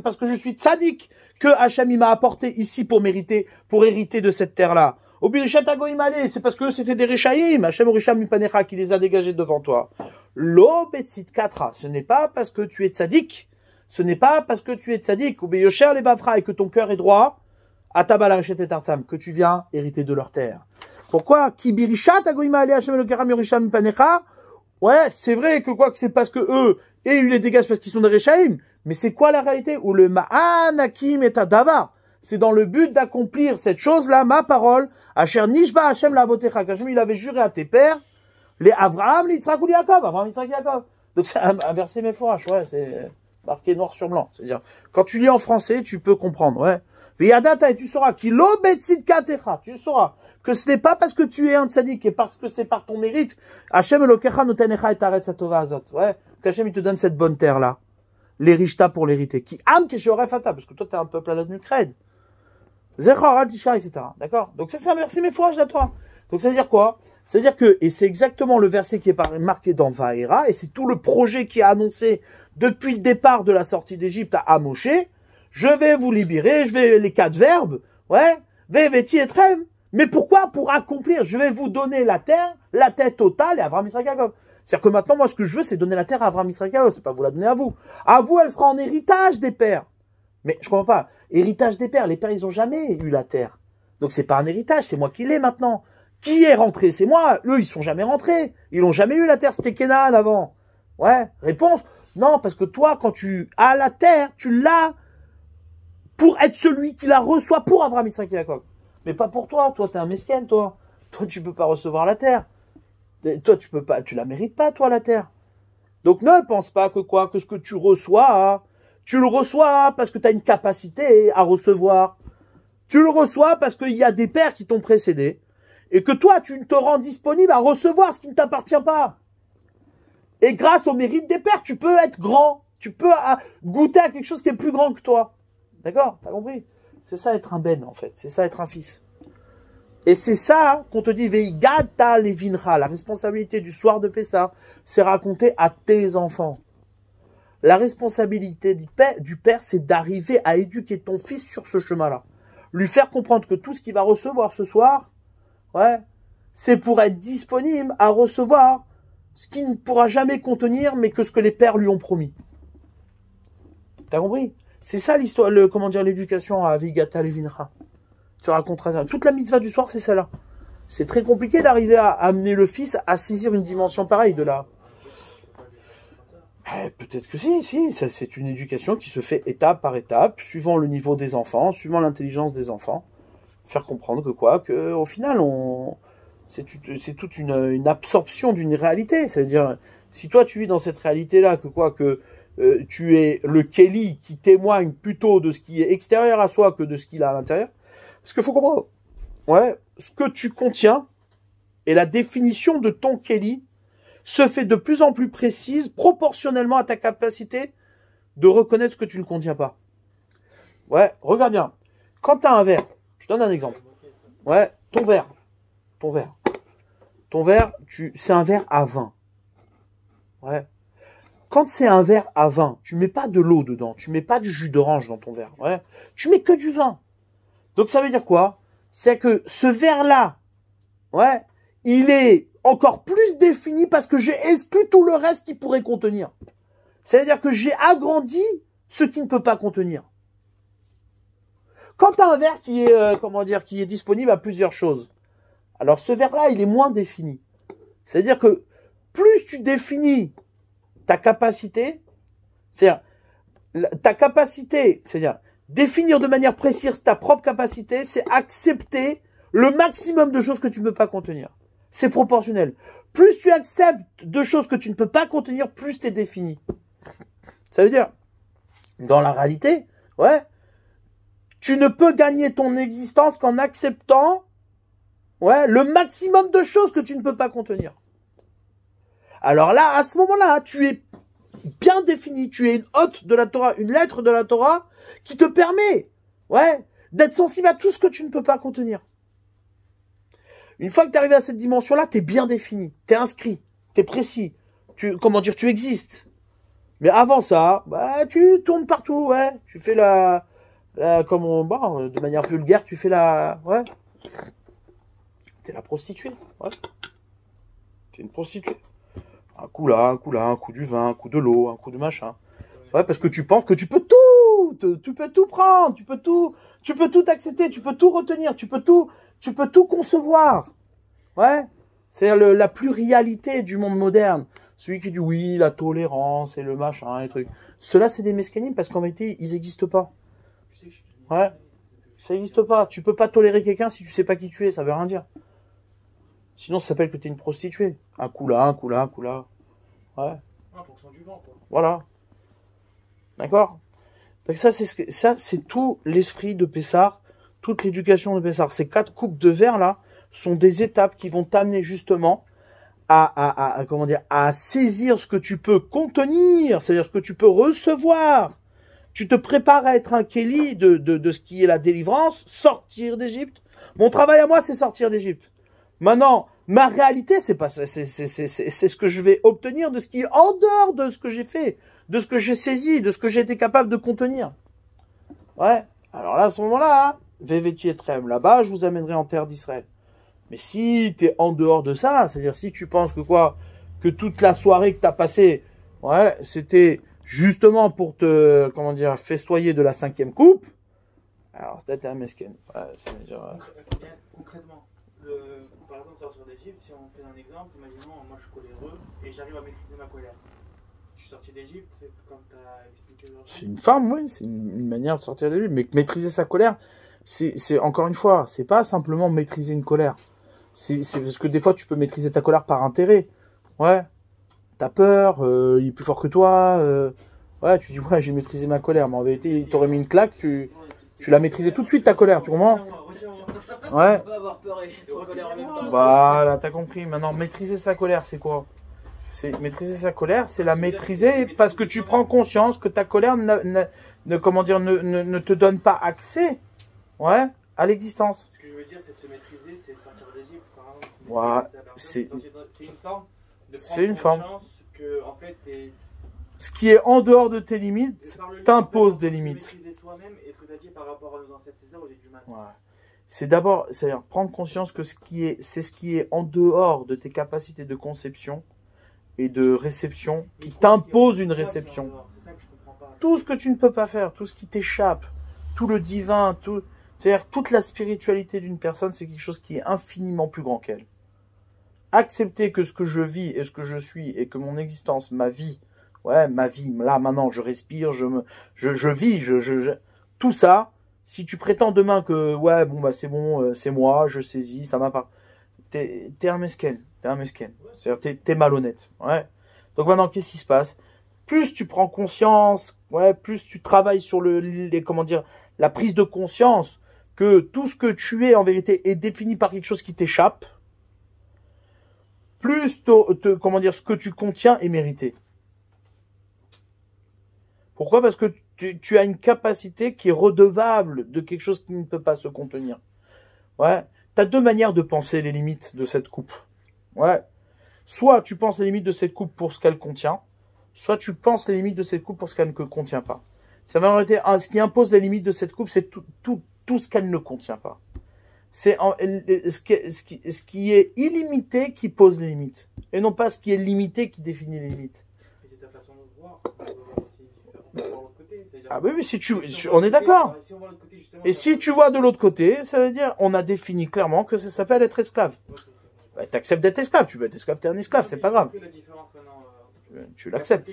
parce que je suis tzaddik que Hachem il m'a apporté ici pour hériter de cette terre-là. Au Birishat Agoim Ale, c'est parce que c'était des Rechaïm, Hachem Orisham Mipanecha qui les a dégagés devant toi. Lo Betsit Katra, ce n'est pas parce que tu es tzaddik, ou Beyosher Levavra et que ton cœur est droit, que tu viens hériter de leur terre. Pourquoi? Ouais, c'est vrai que quoi que c'est parce que eux, et ils les dégagent parce qu'ils sont des Rechaïm, mais c'est quoi la réalité? Ou le Ma'anakim et Davar, c'est dans le but d'accomplir cette chose-là, ma parole, Asher Nishba Hashem Lavotecha, qu'Hachem il avait juré à tes pères, les Avraham, les Yitzhak ou les Yaakov, Avraham, Yitzhak, Yaakov. Donc c'est un verset méforache, ouais, c'est marqué noir sur blanc. C'est-à-dire, quand tu lis en français, tu peux comprendre, ouais. Veyadata, et tu sauras qu'il obetsit katecha, tu sauras que ce n'est pas parce que tu es un tzaddik et parce que c'est par ton mérite. Hashem elokecha notenecha et aretz atova azot. Ouais, qu'Hachem il te donne cette bonne terre là, l'hérita pour l'hériter. Qui am kesheorefata, parce que toi t'es un peuple à la nuque raide. Zechor adisha, etc. D'accord. Donc ça c'est un verset méfourage là toi. Donc ça veut dire quoi? Ça veut dire que, et c'est exactement le verset qui est marqué dans Vaera, et c'est tout le projet qui est annoncé depuis le départ de la sortie d'Égypte à Moshe. Je vais vous libérer, les 4 verbes, ouais, veti et trem. Mais pourquoi? Pour accomplir, je vais vous donner la terre, la tête totale et Avraham, Yitzhak, Yaakov. C'est-à-dire que maintenant, moi, ce que je veux, c'est donner la terre à Avraham, Yitzhak, Yaakov, c'est pas vous la donner à vous. À vous, elle sera en héritage des pères. Mais je comprends pas. Héritage des pères, les pères, ils ont jamais eu la terre. Donc c'est pas un héritage, c'est moi qui l'ai maintenant. Qui est rentré? C'est moi. Eux, ils sont jamais rentrés. Ils ont jamais eu la terre, c'était Kenan avant. Ouais, réponse. Non, parce que toi, quand tu as la terre, tu l'as pour être celui qui la reçoit pour Abraham, Yitzhak et Jacob. Mais pas pour toi. Toi, t'es un mesquin, toi. Toi, tu peux pas recevoir la terre. Toi, tu peux pas, tu la mérites pas, toi, la terre. Donc, ne pense pas que quoi, que ce que tu reçois, tu le reçois parce que tu as une capacité à recevoir. Tu le reçois parce qu'il y a des pères qui t'ont précédé. Et que toi, tu te rends disponible à recevoir ce qui ne t'appartient pas. Et grâce au mérite des pères, tu peux être grand. Tu peux goûter à quelque chose qui est plus grand que toi. D'accord? T'as compris? C'est ça être un ben, en fait. C'est ça être un fils. Et c'est ça qu'on te dit, Veigata levincha, la responsabilité du soir de Pessah, c'est raconter à tes enfants. La responsabilité du père, c'est d'arriver à éduquer ton fils sur ce chemin-là. Lui faire comprendre que tout ce qu'il va recevoir ce soir, ouais, c'est pour être disponible à recevoir ce qu'il ne pourra jamais contenir, mais que ce que les pères lui ont promis. T'as compris? C'est ça l'histoire, comment dire, l'éducation à Veigata levincha. Tu raconteras toute la mitzvah du soir, c'est celle-là. C'est très compliqué d'arriver à amener le fils à saisir une dimension pareille de là. Peut-être que si, c'est une éducation qui se fait étape par étape, suivant le niveau des enfants, suivant l'intelligence des enfants. Faire comprendre que quoi, que au final, c'est toute une absorption d'une réalité. C'est-à-dire, si toi tu vis dans cette réalité-là, que quoi, que tu es le Kéli qui témoigne plutôt de ce qui est extérieur à soi que de ce qu'il a à l'intérieur. Parce qu'il faut comprendre, ouais, ce que tu contiens et la définition de ton Kéli se fait de plus en plus précise proportionnellement à ta capacité de reconnaître ce que tu ne contiens pas. Ouais, regarde bien. Quand tu as un verre, je donne un exemple. Ouais, ton verre, c'est un verre à vin. Ouais. Quand c'est un verre à vin, tu mets pas de l'eau dedans, tu mets pas du jus d'orange dans ton verre. Ouais. Tu mets que du vin. Donc ça veut dire quoi? C'est que ce verre-là, ouais, il est encore plus défini parce que j'ai exclu tout le reste qu'il pourrait contenir. C'est-à-dire que j'ai agrandi ce qui ne peut pas contenir. Quand tu as un verre qui est, qui est disponible à plusieurs choses, alors ce verre-là, il est moins défini. C'est-à-dire que plus tu définis ta capacité, c'est-à-dire définir de manière précise ta propre capacité, c'est accepter le maximum de choses que tu ne peux pas contenir. C'est proportionnel. Plus tu acceptes de choses que tu ne peux pas contenir, plus tu es défini. Ça veut dire, dans la réalité, ouais, tu ne peux gagner ton existence qu'en acceptant, ouais, le maximum de choses que tu ne peux pas contenir. Alors là, à ce moment-là, tu es bien défini, tu es une hôte de la Torah, une lettre de la Torah qui te permet, ouais, d'être sensible à tout ce que tu ne peux pas contenir. Une fois que tu es arrivé à cette dimension-là, tu es bien défini, tu es inscrit, tu es précis, tu existes. Mais avant ça, bah, tu tournes partout, ouais, tu fais de manière vulgaire, tu fais ouais, t'es la prostituée, ouais. T'es une prostituée. Un coup là, un coup du vin, un coup de l'eau, un coup de machin. Ouais, parce que tu penses que tu peux tout prendre, tu peux tout accepter, tu peux tout retenir, tu peux tout concevoir. Ouais. C'est la pluralité du monde moderne. Celui qui dit oui, la tolérance et le machin, les trucs. Ceux-là, c'est des mescanismes parce qu'en réalité, ils n'existent pas. Ouais. Ça n'existe pas. Tu peux pas tolérer quelqu'un si tu sais pas qui tu es, ça veut rien dire. Sinon, ça s'appelle que tu es une prostituée. Un coup là, un coup là, un coup là. Ouais. En fonction du vent, quoi. Voilà. D'accord? Donc ça, c'est tout l'esprit de Pessah, toute l'éducation de Pessah. Ces 4 coupes de verre là sont des étapes qui vont t'amener justement à saisir ce que tu peux contenir, c'est-à-dire ce que tu peux recevoir. Tu te prépares à être un Kéli de ce qui est la délivrance, sortir d'Égypte. Mon travail à moi, c'est sortir d'Égypte. Maintenant, ma réalité, c'est ce que je vais obtenir de ce qui est en dehors de ce que j'ai fait, de ce que j'ai saisi, de ce que j'ai été capable de contenir. Ouais. Alors là, à ce moment-là, Vévéti Etrem, là-bas, je vous amènerai en terre d'Israël. Mais si tu es en dehors de ça, c'est-à-dire si tu penses que toute la soirée que tu as passée, ouais, c'était justement pour te, festoyer de la 5e coupe, alors c'était un mesquin. Ouais, Concrètement, par exemple, sortir d'Égypte, si on fait un exemple, imaginons, moi je suis coléreux et j'arrive à maîtriser ma colère. Je suis sorti d'Égypte, comme tu as expliqué aujourd'hui. C'est une forme, oui, c'est une manière de sortir de lui. Mais maîtriser sa colère, c'est encore une fois, c'est pas simplement maîtriser une colère. C'est parce que des fois, tu peux maîtriser ta colère par intérêt. Ouais, t'as peur, il est plus fort que toi. Ouais, tu dis, ouais, j'ai maîtrisé ma colère. Mais en vérité, il t'aurait mis une claque, tu l'as maîtrisé tout de suite, ta colère, tu comprends? Ouais. On peut avoir peur et être en colère en même temps. Voilà, t'as compris. Maintenant, maîtriser sa colère, c'est quoi? C'est maîtriser sa colère, c'est la maîtriser parce que tu prends conscience que ta colère ne te donne pas accès, ouais, à l'existence. Ce que je veux dire, c'est de se maîtriser, c'est sortir d'Égypte. Ouais, c'est une forme de c'est une prendre forme. conscience que, en fait, Ce qui est en dehors de tes limites t'impose des limites. Maîtriser soi-même et ce que tu as dit par rapport à nos ancêtres, c'est ça où j'ai du mal. Ouais. C'est d'abord, c'est-à-dire prendre conscience que c'est ce qui est en dehors de tes capacités de conception et de réception qui t'impose une réception. C'est ça que je comprends pas. Tout ce que tu ne peux pas faire, tout ce qui t'échappe, tout le divin, c'est-à-dire toute la spiritualité d'une personne, c'est quelque chose qui est infiniment plus grand qu'elle. Accepter que ce que je vis et ce que je suis et que mon existence, ma vie, ouais, ma vie, là maintenant je respire, je vis, tout ça, si tu prétends demain que ouais, bon bah c'est bon, c'est moi, je saisis, ça m'a pas. T'es un mesquin, c'est-à-dire t'es malhonnête, ouais. Donc maintenant qu'est-ce qui se passe? Plus tu prends conscience, ouais, plus tu travailles sur comment dire, la prise de conscience que tout ce que tu es en vérité est défini par quelque chose qui t'échappe, plus comment dire, ce que tu contiens est mérité. Pourquoi? Parce que tu as une capacité qui est redevable de quelque chose qui ne peut pas se contenir. Ouais. Tu as deux manières de penser les limites de cette coupe. Ouais. Soit tu penses les limites de cette coupe pour ce qu'elle contient, soit tu penses les limites de cette coupe pour ce qu'elle ne contient pas. Ça va en réalité, ce qui impose les limites de cette coupe, c'est tout ce qu'elle ne contient pas. C'est ce qui est illimité qui pose les limites, et non pas ce qui est limité qui définit les limites. Et c'est ta façon de voir. On peut voir aussi différemment de l'autre côté. Ah oui, mais on est d'accord. Et si tu vois de l'autre côté, ça veut dire, on a défini clairement que ça s'appelle être esclave. Ouais, t'acceptes d'être esclave, tu veux être esclave, t'es un esclave, c'est pas grave. Tu l'acceptes.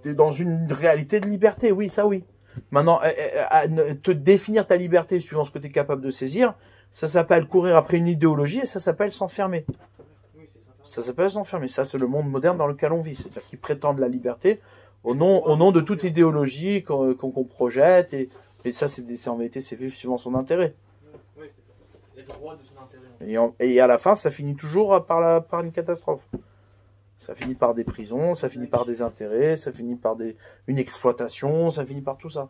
T'es dans une réalité de liberté, oui, ça oui. Maintenant, te définir ta liberté suivant ce que tu es capable de saisir, ça s'appelle courir après une idéologie et ça s'appelle s'enfermer. Ça s'appelle s'enfermer. Ça, c'est le monde moderne dans lequel on vit. C'est-à-dire qu'ils prétendent la liberté au nom de toute idéologie qu'on projette. Et ça, en vérité, c'est vivre suivant son intérêt. Oui, c'est ça. Il y a le droit de son intérêt. Et à la fin, ça finit toujours par une catastrophe. Ça finit par des prisons, ça finit par des intérêts, ça finit par une exploitation, ça finit par tout ça.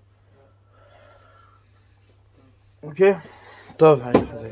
Ok? Tov, allez, vas-y.